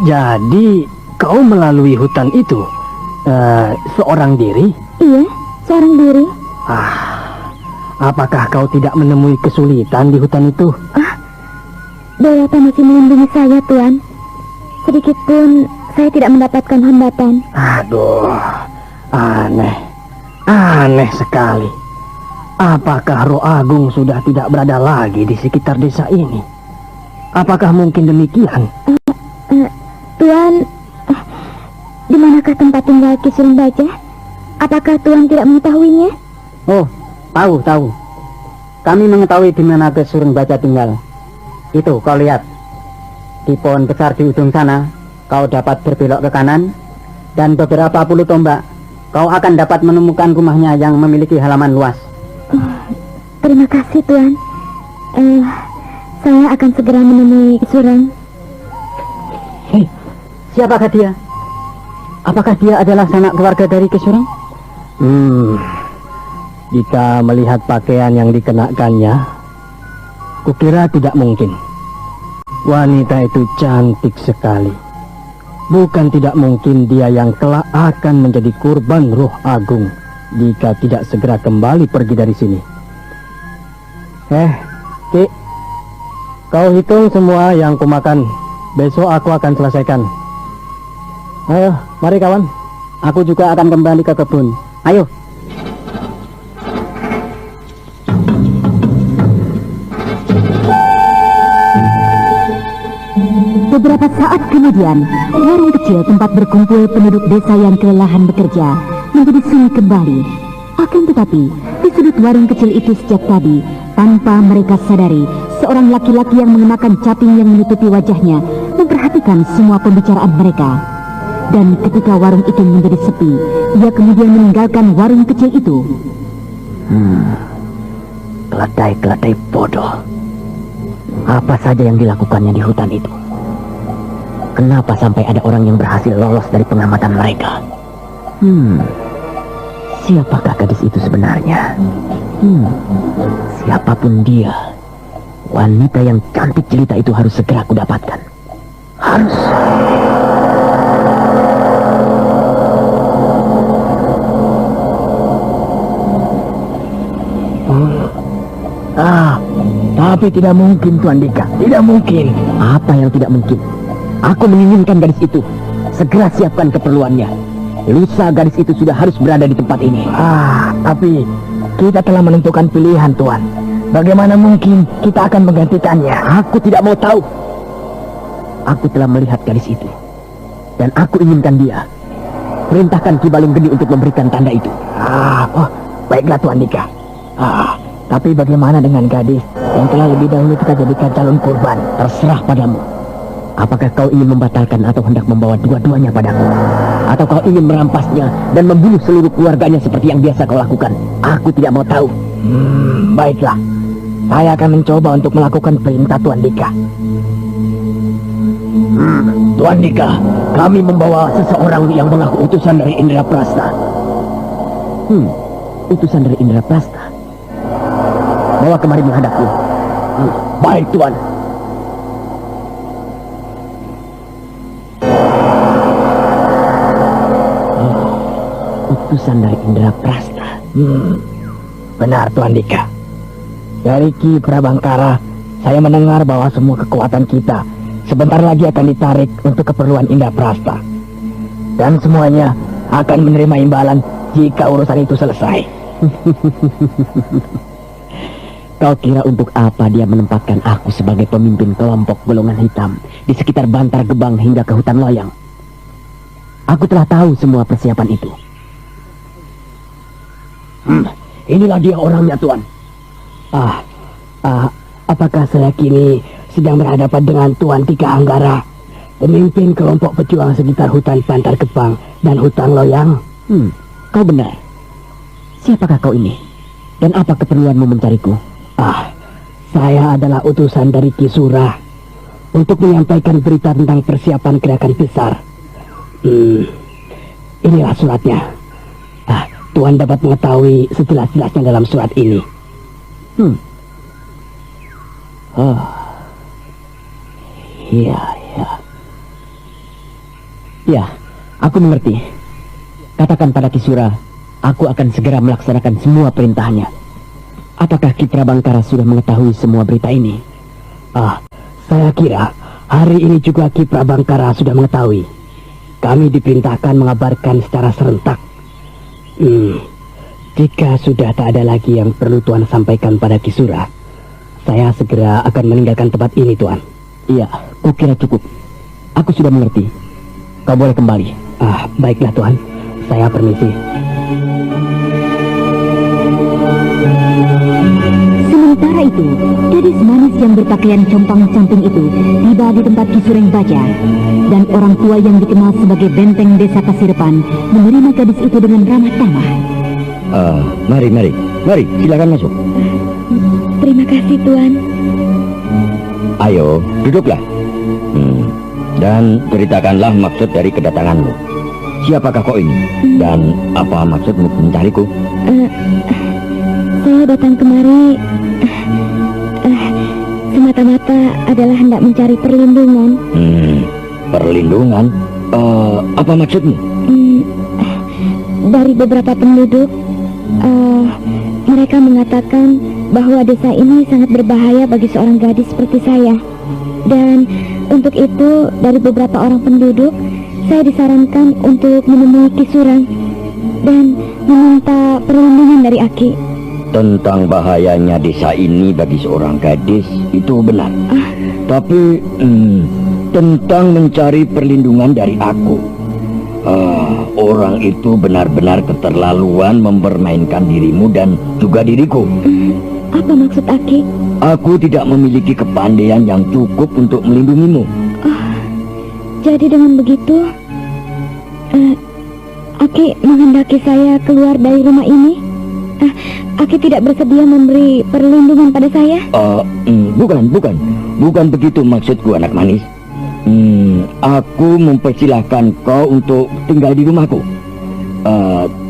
Jadi kau melalui hutan itu seorang diri? Iya, seorang diri. Apakah kau tidak menemui kesulitan di hutan itu? Dewata masih melindungi saya, Tuan. Sedikit pun saya tidak mendapatkan hambatan. Aduh, aneh sekali. Apakah Roh Agung sudah tidak berada lagi di sekitar desa ini? Apakah mungkin demikian? Tuan, di manakah tempat tinggal Ki Sureng Baja? Apakah Tuan tidak mengetahuinya? Oh, tahu. Kami mengetahui di mana Ki Sureng Baja tinggal. Itu, kau lihat. Di pohon besar di ujung sana, kau dapat berbelok ke kanan, dan beberapa puluh tombak, kau akan dapat menemukan rumahnya yang memiliki halaman luas. Terima kasih, Tuan. Saya akan segera menemui Ki Sureng. Hei, siapakah dia? Apakah dia adalah sanak keluarga dari Ki Sureng? Jika melihat pakaian yang dikenakannya, kukira tidak mungkin. Wanita itu cantik sekali. Bukan tidak mungkin dia yang kelak akan menjadi kurban Roh Agung jika tidak segera kembali pergi dari sini. Ki, kau hitung semua yang kumakan. Besok aku akan selesaikan. Ayo, mari kawan. Aku juga akan kembali ke kebun. Ayo. Beberapa saat kemudian, warung kecil tempat berkumpul penduduk desa yang kelelahan bekerja menjadi sunyi kembali. Akan tetapi, di sudut warung kecil itu sejak tadi, tanpa mereka sadari, seorang laki-laki yang mengenakan caping yang menutupi wajahnya memperhatikan semua pembicaraan mereka. Dan ketika warung itu menjadi sepi, ia kemudian meninggalkan warung kecil itu. Keledai-keledai bodoh. Apa saja yang dilakukannya di hutan itu? Kenapa sampai ada orang yang berhasil lolos dari pengamatan mereka? Siapakah gadis itu sebenarnya? Siapapun dia, wanita yang cantik jelita itu harus segera kudapatkan. Harus. Tapi tidak mungkin, Tuan Dika. Tidak mungkin. Apa yang tidak mungkin? Aku menginginkan gadis itu. Segera siapkan keperluannya. Lusa gadis itu sudah harus berada di tempat ini. Tapi kita telah menentukan pilihan, Tuan. Bagaimana mungkin kita akan menggantikannya? Aku tidak mau tahu. Aku telah melihat gadis itu. Dan aku inginkan dia. Perintahkan Ki Balung Geni untuk memberikan tanda itu. Baiklah, Tuan Dika. Tapi bagaimana dengan gadis yang telah lebih dahulu kita jadikan calon kurban? Terserah padamu. Apakah kau ingin membatalkan atau hendak membawa dua-duanya padaku? Atau kau ingin merampasnya dan membunuh seluruh keluarganya seperti yang biasa kau lakukan? Aku tidak mau tahu. Baiklah. Saya akan mencoba untuk melakukan perintah Tuan Dika. Tuan Dika, kami membawa seseorang yang mengaku utusan dari Indraprasta. Utusan dari Indraprasta. Bawa kemari menghadapku. Baik, Tuan. Utusan dari Indraprasta. Benar, Tuan Dika. Dari Ki Prabangkara, saya mendengar bahwa semua kekuatan kita sebentar lagi akan ditarik untuk keperluan Indraprasta. Dan semuanya akan menerima imbalan jika urusan itu selesai. Kau kira untuk apa dia menempatkan aku sebagai pemimpin kelompok golongan hitam di sekitar Bantar Gebang hingga ke hutan Loyang? Aku telah tahu semua persiapan itu. Inilah dia orangnya, Tuan. Apakah saya kini sedang berhadapan dengan Tuan Tika Anggara, pemimpin kelompok pejuang sekitar hutan Bantar Gebang dan hutan Loyang? Kau benar. Siapakah kau ini? Dan apa keperluanmu mencariku? Saya adalah utusan dari Ki Surah untuk menyampaikan berita tentang persiapan gerakan besar. Inilah suratnya. Tuan dapat mengetahui sejelas-jelasnya dalam surat ini. Ya, aku mengerti. Katakan pada Ki Surah, aku akan segera melaksanakan semua perintahnya. Apakah Ki Prabangkara sudah mengetahui semua berita ini? Saya kira hari ini juga Ki Prabangkara sudah mengetahui. Kami diperintahkan mengabarkan secara serentak. Jika sudah tak ada lagi yang perlu Tuan sampaikan pada Ki Surah, saya segera akan meninggalkan tempat ini, Tuan. Iya, kukira cukup. Aku sudah mengerti. Kau boleh kembali. Baiklah, Tuan. Saya permisi. Sementara itu, gadis manis yang berpakaian compang-camping itu tiba di tempat Ki Sureng Baja, dan orang tua yang dikenal sebagai benteng desa Kasirpan menerima gadis itu dengan ramah tamah. Mari, silakan masuk. Terima kasih, Tuan. Ayo, duduklah. Dan ceritakanlah maksud dari kedatanganmu. Siapakah kau ini? Dan apa maksudmu mencariku? Saya datang kemari semata-mata adalah hendak mencari perlindungan. Perlindungan? Apa maksudmu? Dari beberapa penduduk, mereka mengatakan bahwa desa ini sangat berbahaya bagi seorang gadis seperti saya. Dan untuk itu, dari beberapa orang penduduk, saya disarankan untuk menemui Ki Surang dan meminta perlindungan dari Aki. Tentang bahayanya desa ini bagi seorang gadis, itu benar. Tapi tentang mencari perlindungan dari aku, orang itu benar-benar keterlaluan mempermainkan dirimu dan juga diriku. Apa maksud Aki? Aku tidak memiliki kepandaian yang cukup untuk melindungimu. Jadi dengan begitu, Aki menghendaki saya keluar dari rumah ini? Aki tidak bersedia memberi perlindungan pada saya? Bukan begitu maksudku, anak manis. Aku mempersilahkan kau untuk tinggal di rumahku.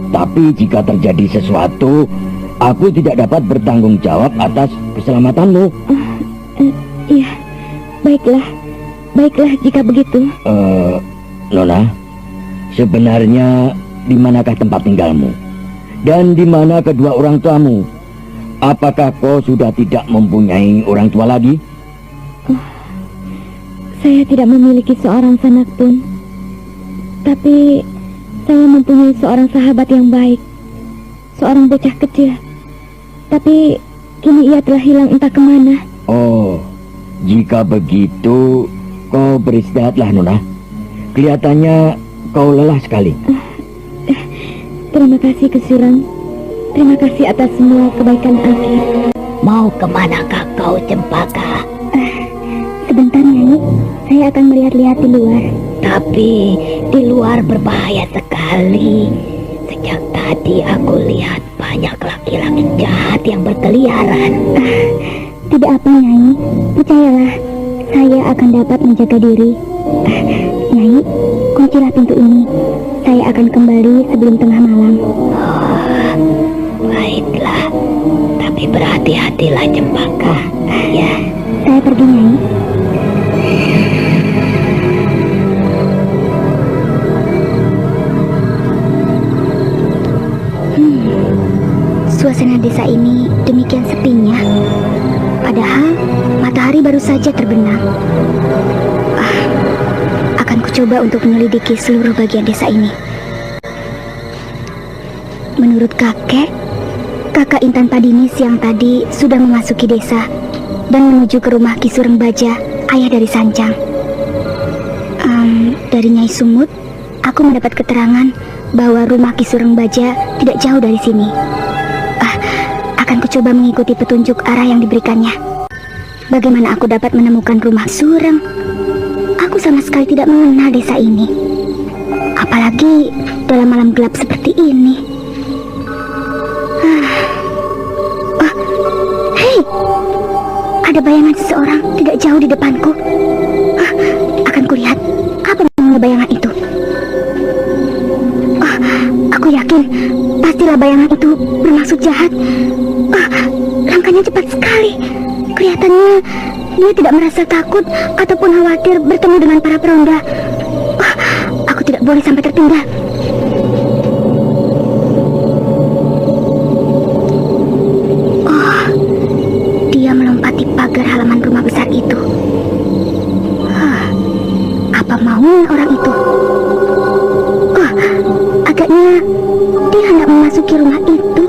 Tapi jika terjadi sesuatu, aku tidak dapat bertanggung jawab atas keselamatanmu. Iya, baiklah jika begitu. Nona, sebenarnya di manakah tempat tinggalmu? Dan di mana kedua orang tuamu? Apakah kau sudah tidak mempunyai orang tua lagi? Saya tidak memiliki seorang sanak pun. Tapi saya mempunyai seorang sahabat yang baik. Seorang bocah kecil. Tapi kini ia telah hilang entah kemana. Oh, jika begitu, kau beristirahatlah, Nona. Kelihatannya kau lelah sekali. Terima kasih, Ki Surang. Terima kasih atas semua kebaikan Aki. Mau kemanakah kau, Cempaka? Sebentar, Nyai. Saya akan melihat-lihat di luar. Tapi di luar berbahaya sekali. Sejak tadi aku lihat banyak laki-laki jahat yang berkeliaran. Tidak apa, Nyai. Percayalah, saya akan dapat menjaga diri. Nyai, kuncilah pintu ini. Saya akan kembali sebelum tengah malam. Baiklah, tapi berhati-hatilah Cempaka. Ya, saya pergi, Nyai. Suasana desa ini demikian sepinya. Padahal matahari baru saja terbenam. Akan kucoba untuk menyelidiki seluruh bagian desa ini. Menurut kakek Intan Padini siang tadi sudah memasuki desa dan menuju ke rumah Ki Sureng Baja, ayah dari Sanjang. Dari Nyai Sumut, aku mendapat keterangan bahwa rumah Ki Sureng Baja tidak jauh dari sini. Akan kucoba mengikuti petunjuk arah yang diberikannya. Bagaimana aku dapat menemukan rumah Sureng? Aku sama sekali tidak mengenal desa ini. Apalagi dalam malam gelap seperti ini. Hei, ada bayangan seseorang tidak jauh di depanku. Akan kulihat apa namanya bayangan itu. Aku yakin pastilah bayangan itu bermaksud jahat. Langkahnya cepat sekali. Kelihatannya dia tidak merasa takut ataupun khawatir bertemu dengan para peronda. Aku tidak boleh sampai tertinggal. Dia melompati pagar halaman rumah besar itu. Apa maunya orang itu? Agaknya dia hendak memasuki rumah itu.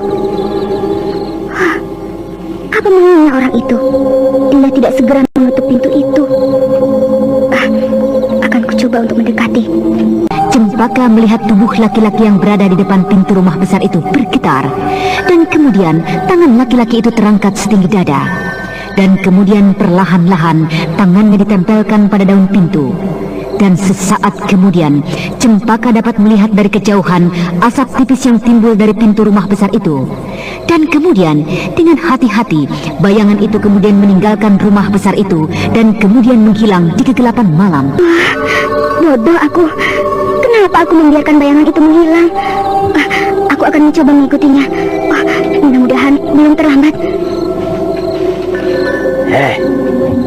Apa maunya orang itu? Dia tidak segera menutup pintu itu. Akan kucoba untuk mendekati. Cempaka melihat tubuh laki-laki yang berada di depan pintu rumah besar itu bergetar. Dan kemudian tangan laki-laki itu terangkat setinggi dada. Dan kemudian perlahan-lahan tangannya ditempelkan pada daun pintu. Dan sesaat kemudian Cempaka dapat melihat dari kejauhan asap tipis yang timbul dari pintu rumah besar itu. Dan kemudian dengan hati-hati bayangan itu kemudian meninggalkan rumah besar itu dan kemudian menghilang di kegelapan malam. Bodoh aku. Kenapa aku membiarkan bayangan itu menghilang? Aku akan mencoba mengikutinya. Mudah-mudahan belum terlambat.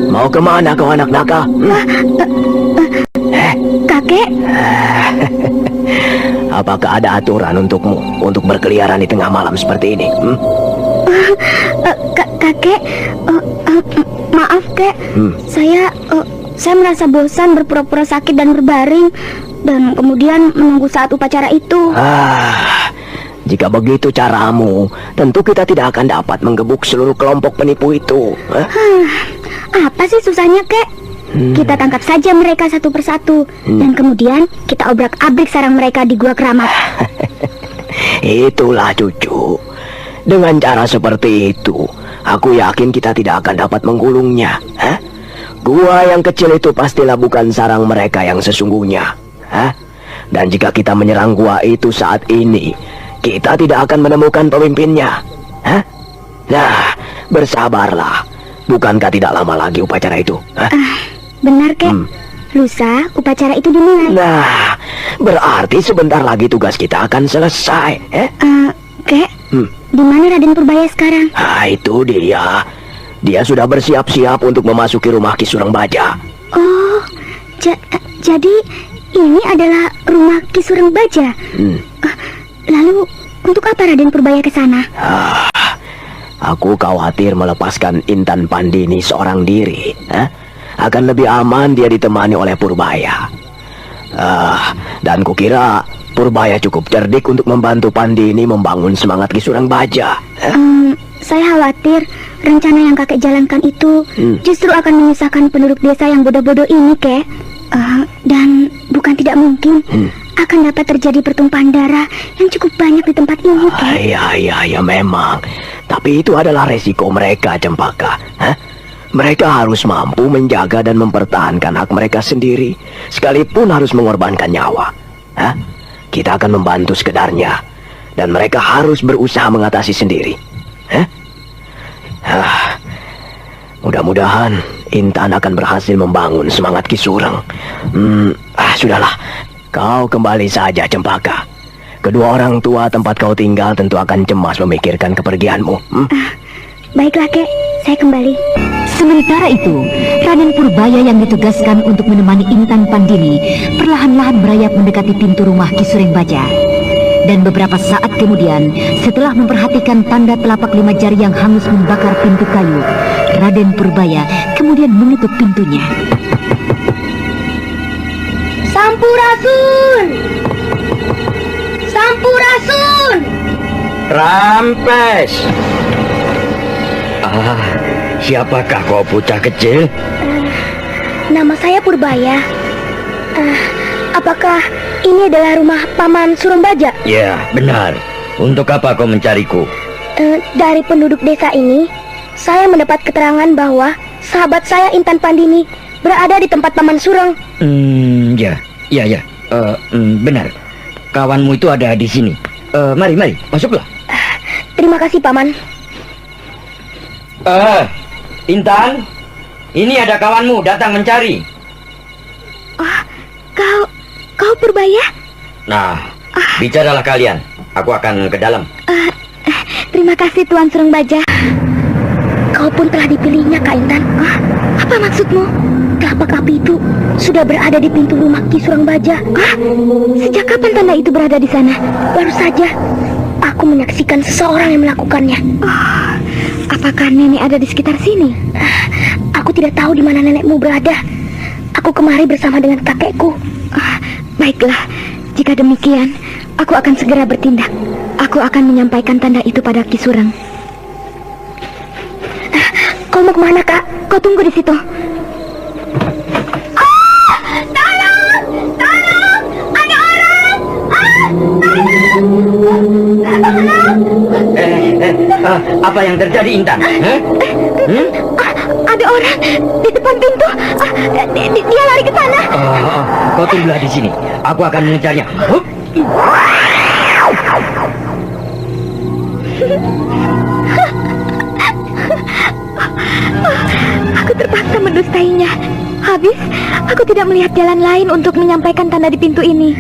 Mau kemana kau anak nakal? Kakek? Apakah ada aturan untukmu untuk berkeliaran di tengah malam seperti ini? Kakek, maaf kek. Saya merasa bosan berpura-pura sakit dan berbaring, dan kemudian menunggu saat upacara itu. Jika begitu caramu, tentu kita tidak akan dapat menggebuk seluruh kelompok penipu itu. Apa sih susahnya, kek? Kita tangkap saja mereka satu persatu, dan kemudian kita obrak-abrik sarang mereka di Gua Keramat. Itulah cucu. Dengan cara seperti itu, aku yakin kita tidak akan dapat menggulungnya. Gua yang kecil itu pastilah bukan sarang mereka yang sesungguhnya. Dan jika kita menyerang gua itu saat ini, kita tidak akan menemukan pemimpinnya. Nah, bersabarlah. Bukankah tidak lama lagi upacara itu? Benar, kek. Lusa, upacara itu dimulai. Nah, berarti sebentar lagi tugas kita akan selesai. Kek, di mana Raden Purbaya sekarang? Itu dia. Dia sudah bersiap-siap untuk memasuki rumah Ki Sureng Baja. Oh, jadi ini adalah rumah Ki Sureng Baja. Lalu, untuk apa Raden Purbaya ke sana? Aku khawatir melepaskan Intan Pandini seorang diri. Akan lebih aman dia ditemani oleh Purbaya. Dan kukira Purbaya cukup cerdik untuk membantu Pandini membangun semangat Ki Sureng Baja. Saya khawatir rencana yang kakek jalankan itu justru akan menyusahkan penduduk desa yang bodoh-bodoh ini, kek. Dan bukan tidak mungkin akan dapat terjadi pertumpahan darah yang cukup banyak di tempat ini, kek. Ya memang. Tapi itu adalah resiko mereka, Cempaka. Mereka harus mampu menjaga dan mempertahankan hak mereka sendiri, sekalipun harus mengorbankan nyawa. Kita akan membantu sekedarnya, dan mereka harus berusaha mengatasi sendiri. Mudah-mudahan Intan akan berhasil membangun semangat Ki Sureng. Sudahlah, kau kembali saja Cempaka. Kedua orang tua tempat kau tinggal tentu akan cemas memikirkan kepergianmu. Baiklah, Kek. Saya kembali. Sementara itu, Raden Purbaya yang ditugaskan untuk menemani Intan Pandini perlahan-lahan merayap mendekati pintu rumah Ki Sureng Baja. Dan beberapa saat kemudian, setelah memperhatikan tanda telapak 5 jari yang hangus membakar pintu kayu, Raden Purbaya kemudian menutup pintunya. Sampurasun! Sampurasun! Rampes! Siapakah kau bocah kecil? Nama saya Purbaya. Apakah ini adalah rumah Paman Sureng Baja? Ya, benar. Untuk apa kau mencariku? Dari penduduk desa ini, saya mendapat keterangan bahwa sahabat saya Intan Pandini berada di tempat Paman Sureng. Ya. Benar. Kawanmu itu ada di sini. Mari, masuklah. Terima kasih, Paman. Intan, ini ada kawanmu datang mencari. Kau Purbaya? Nah, bicaralah kalian. Aku akan ke dalam. Terima kasih Tuan Sureng Baja. Kau pun telah dipilihnya, Kak Intan. Apa maksudmu? Telapak api itu sudah berada di pintu rumah Ki Sureng Baja. Sejak kapan tanda itu berada di sana? Baru saja aku menyaksikan seseorang yang melakukannya. Apakah nenek ada di sekitar sini? Aku tidak tahu di mana nenekmu berada. Aku kemari bersama dengan kakekku. Baiklah, jika demikian, aku akan segera bertindak. Aku akan menyampaikan tanda itu pada Ki Sureng. Kau mau kemana, Kak? Kau tunggu di situ. Tolong! Ada orang! Apa yang terjadi, Intan? Ada orang di depan pintu. Dia lari ke sana. Kau tunggulah di sini. Aku akan mengejarnya. Aku terpaksa mendustainya. Habis, aku tidak melihat jalan lain untuk menyampaikan tanda di pintu ini.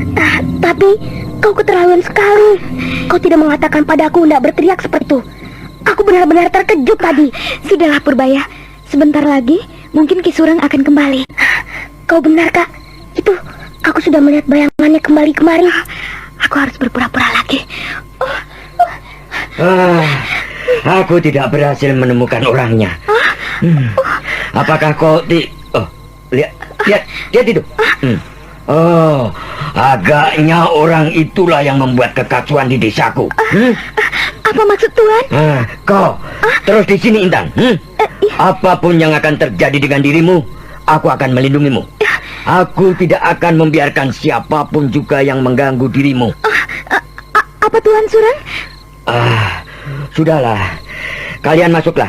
Tapi, kau keterlaluan sekali. Kau tidak mengatakan padaku hendak berteriak seperti itu. Aku benar-benar terkejut tadi. Sudahlah Purbaya, sebentar lagi mungkin Ki Sureng akan kembali. Kau benar, Kak. Itu, aku sudah melihat bayangannya kembali kemari. Aku harus berpura-pura lagi. Aku tidak berhasil menemukan orangnya. Apakah kau lihat itu? Agaknya orang itulah yang membuat kekacauan di desaku. Apa maksud Tuan? Kau terus di sini, Intan. Apapun yang akan terjadi dengan dirimu, aku akan melindungimu. Aku tidak akan membiarkan siapapun juga yang mengganggu dirimu. Apa Tuan Sureng? Sudahlah, kalian masuklah.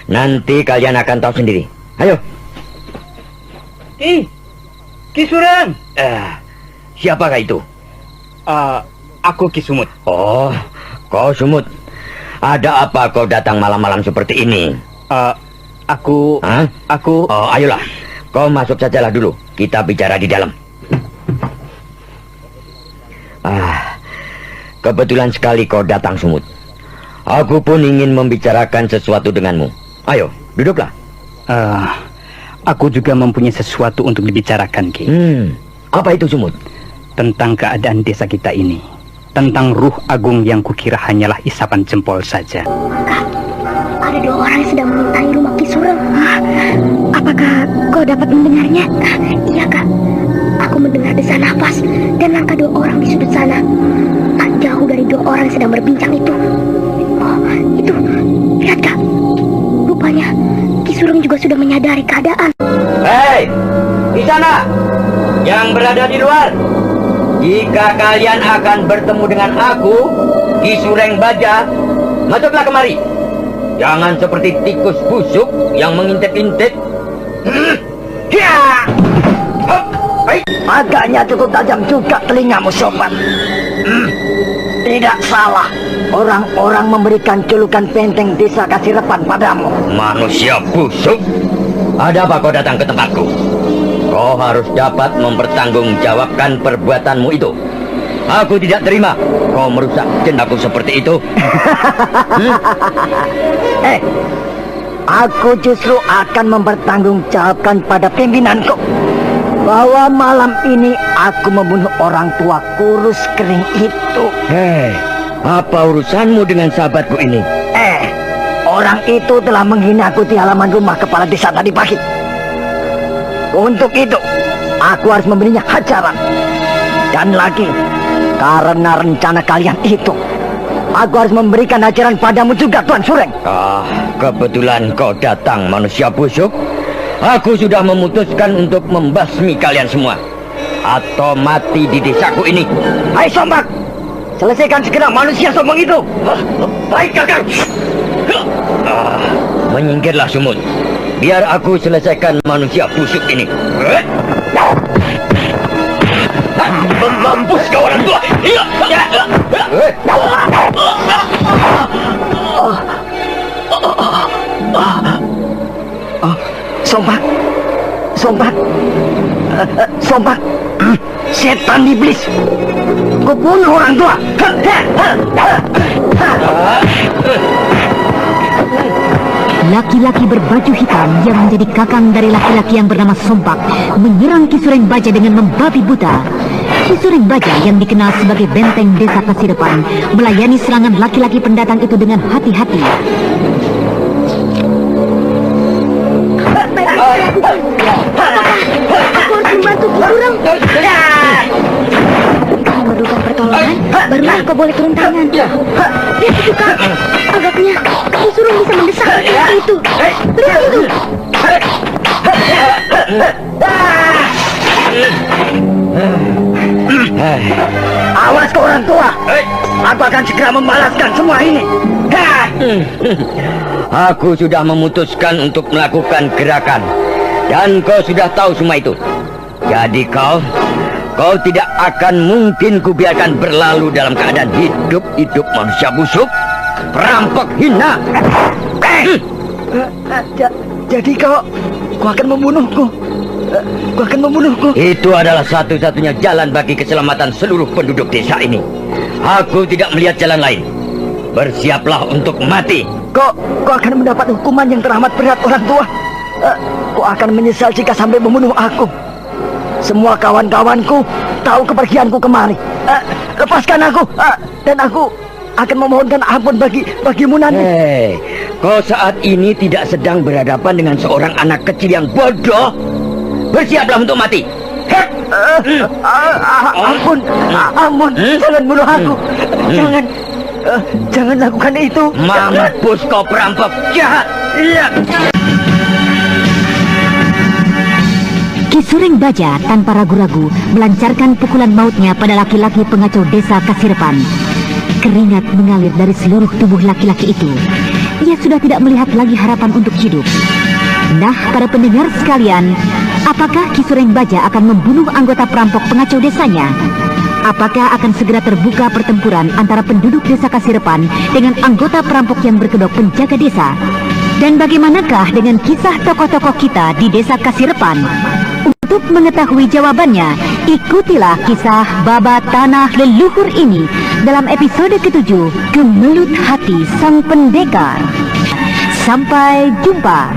Nanti kalian akan tahu sendiri. Ayo. Ki Sureng. Siapakah itu? Aku Ki Sumut. Oh, kau Sumut. Ada apa kau datang malam-malam seperti ini? Aku. Oh, ayolah. Kau masuk sajalah dulu. Kita bicara di dalam. Kebetulan sekali kau datang, Sumut. Aku pun ingin membicarakan sesuatu denganmu. Ayo, duduklah. Aku juga mempunyai sesuatu untuk dibicarakan, Ki. Apa itu, Sumut? Tentang keadaan desa kita ini. Tentang ruh agung yang kukira hanyalah isapan jempol saja. Kak, ada 2 orang yang sedang mengintai rumah Ki Sureng. Apakah kau dapat mendengarnya? Iya, Kak. Aku mendengar desa nafas dan langkah 2 orang di sudut sana. Tak jauh dari 2 orang yang sedang berbincang itu. Oh, itu. Lihat, Kak. Rupanya Ki Sureng juga sudah menyadari keadaan. Hei, di sana, yang berada di luar. Jika kalian akan bertemu dengan aku, Ki Sureng Baja, masuklah kemari. Jangan seperti tikus busuk yang mengintip-intip. Agaknya cukup tajam juga telingamu, sobat. Tidak salah. Orang-orang memberikan julukan benteng desa Kasirepan padamu. Manusia busuk. Ada apa kau datang ke tempatku? Kau harus dapat mempertanggungjawabkan perbuatanmu itu. Aku tidak terima kau merusak jendaku seperti itu. Aku justru akan mempertanggungjawabkan pada pimpinanku bahwa malam ini aku membunuh orang tua kurus kering itu. Hei, apa urusanmu dengan sahabatku ini? Orang itu telah menghinaku di halaman rumah kepala desa tadi pagi. Untuk itu, aku harus memberinya hajaran. Dan lagi, karena rencana kalian itu, aku harus memberikan hajaran padamu juga, Tuan Sureng. Kebetulan kau datang, manusia busuk. Aku sudah memutuskan untuk membasmi kalian semua. Atau mati di desaku ini. Hai Sombak, selesaikan segera manusia sombong itu. Baik, Kakak. Menyingkirlah, Sumut. Biar aku selesaikan manusia busuk ini. Mampus kau orang tua. Sombak, Sombak, setan iblis, kau bunuh orang tua. Laki-laki berbaju hitam yang menjadi kakang dari laki-laki yang bernama Sombak menyerang Ki Sureng Baja dengan membabi buta. Ki Sureng Baja yang dikenal sebagai benteng desa Kasirepan melayani serangan laki-laki pendatang itu dengan hati-hati. Aku harus membantu Ki Sureng. Kau memerlukan pertolongan, barulah kau boleh turun tangan. Lihat itu, Kak. Agaknya Ki Sureng bisa mendesak itu. Lihat itu. Awas kau orang tua. Aku akan segera membalaskan semua ini. Aku sudah memutuskan untuk melakukan gerakan. Dan kau sudah tahu semua itu. Jadi kau tidak akan mungkin kubiarkan berlalu dalam keadaan hidup-hidup, manusia busuk, perampok hina. Jadi kau akan membunuhku. Kau akan membunuhku. Itu adalah satu-satunya jalan bagi keselamatan seluruh penduduk desa ini. Aku tidak melihat jalan lain. Bersiaplah untuk mati. Kau akan mendapat hukuman yang teramat berat, orang tua. Kau akan menyesal jika sampai membunuh aku. Semua kawan-kawanku tahu kepergianku kemari. Lepaskan aku, dan aku akan memohonkan ampun bagimu nanti. Hei, kau saat ini tidak sedang berhadapan dengan seorang anak kecil yang bodoh. Bersiaplah untuk mati. Ampun, jangan bunuh aku. Jangan lakukan itu. Mampus kau perampok jahat. Ki Sureng Baja tanpa ragu-ragu melancarkan pukulan mautnya pada laki-laki pengacau desa Kasirepan. Keringat mengalir dari seluruh tubuh laki-laki itu. Ia sudah tidak melihat lagi harapan untuk hidup. Nah, para pendengar sekalian, apakah Ki Sureng Baja akan membunuh anggota perampok pengacau desanya? Apakah akan segera terbuka pertempuran antara penduduk desa Kasirepan dengan anggota perampok yang berkedok penjaga desa? Dan bagaimanakah dengan kisah tokoh-tokoh kita di desa Kasirepan? Untuk mengetahui jawabannya, ikutilah kisah Baba Tanah Leluhur ini dalam episode ke-7, Gemelut Hati Sang Pendekar. Sampai jumpa.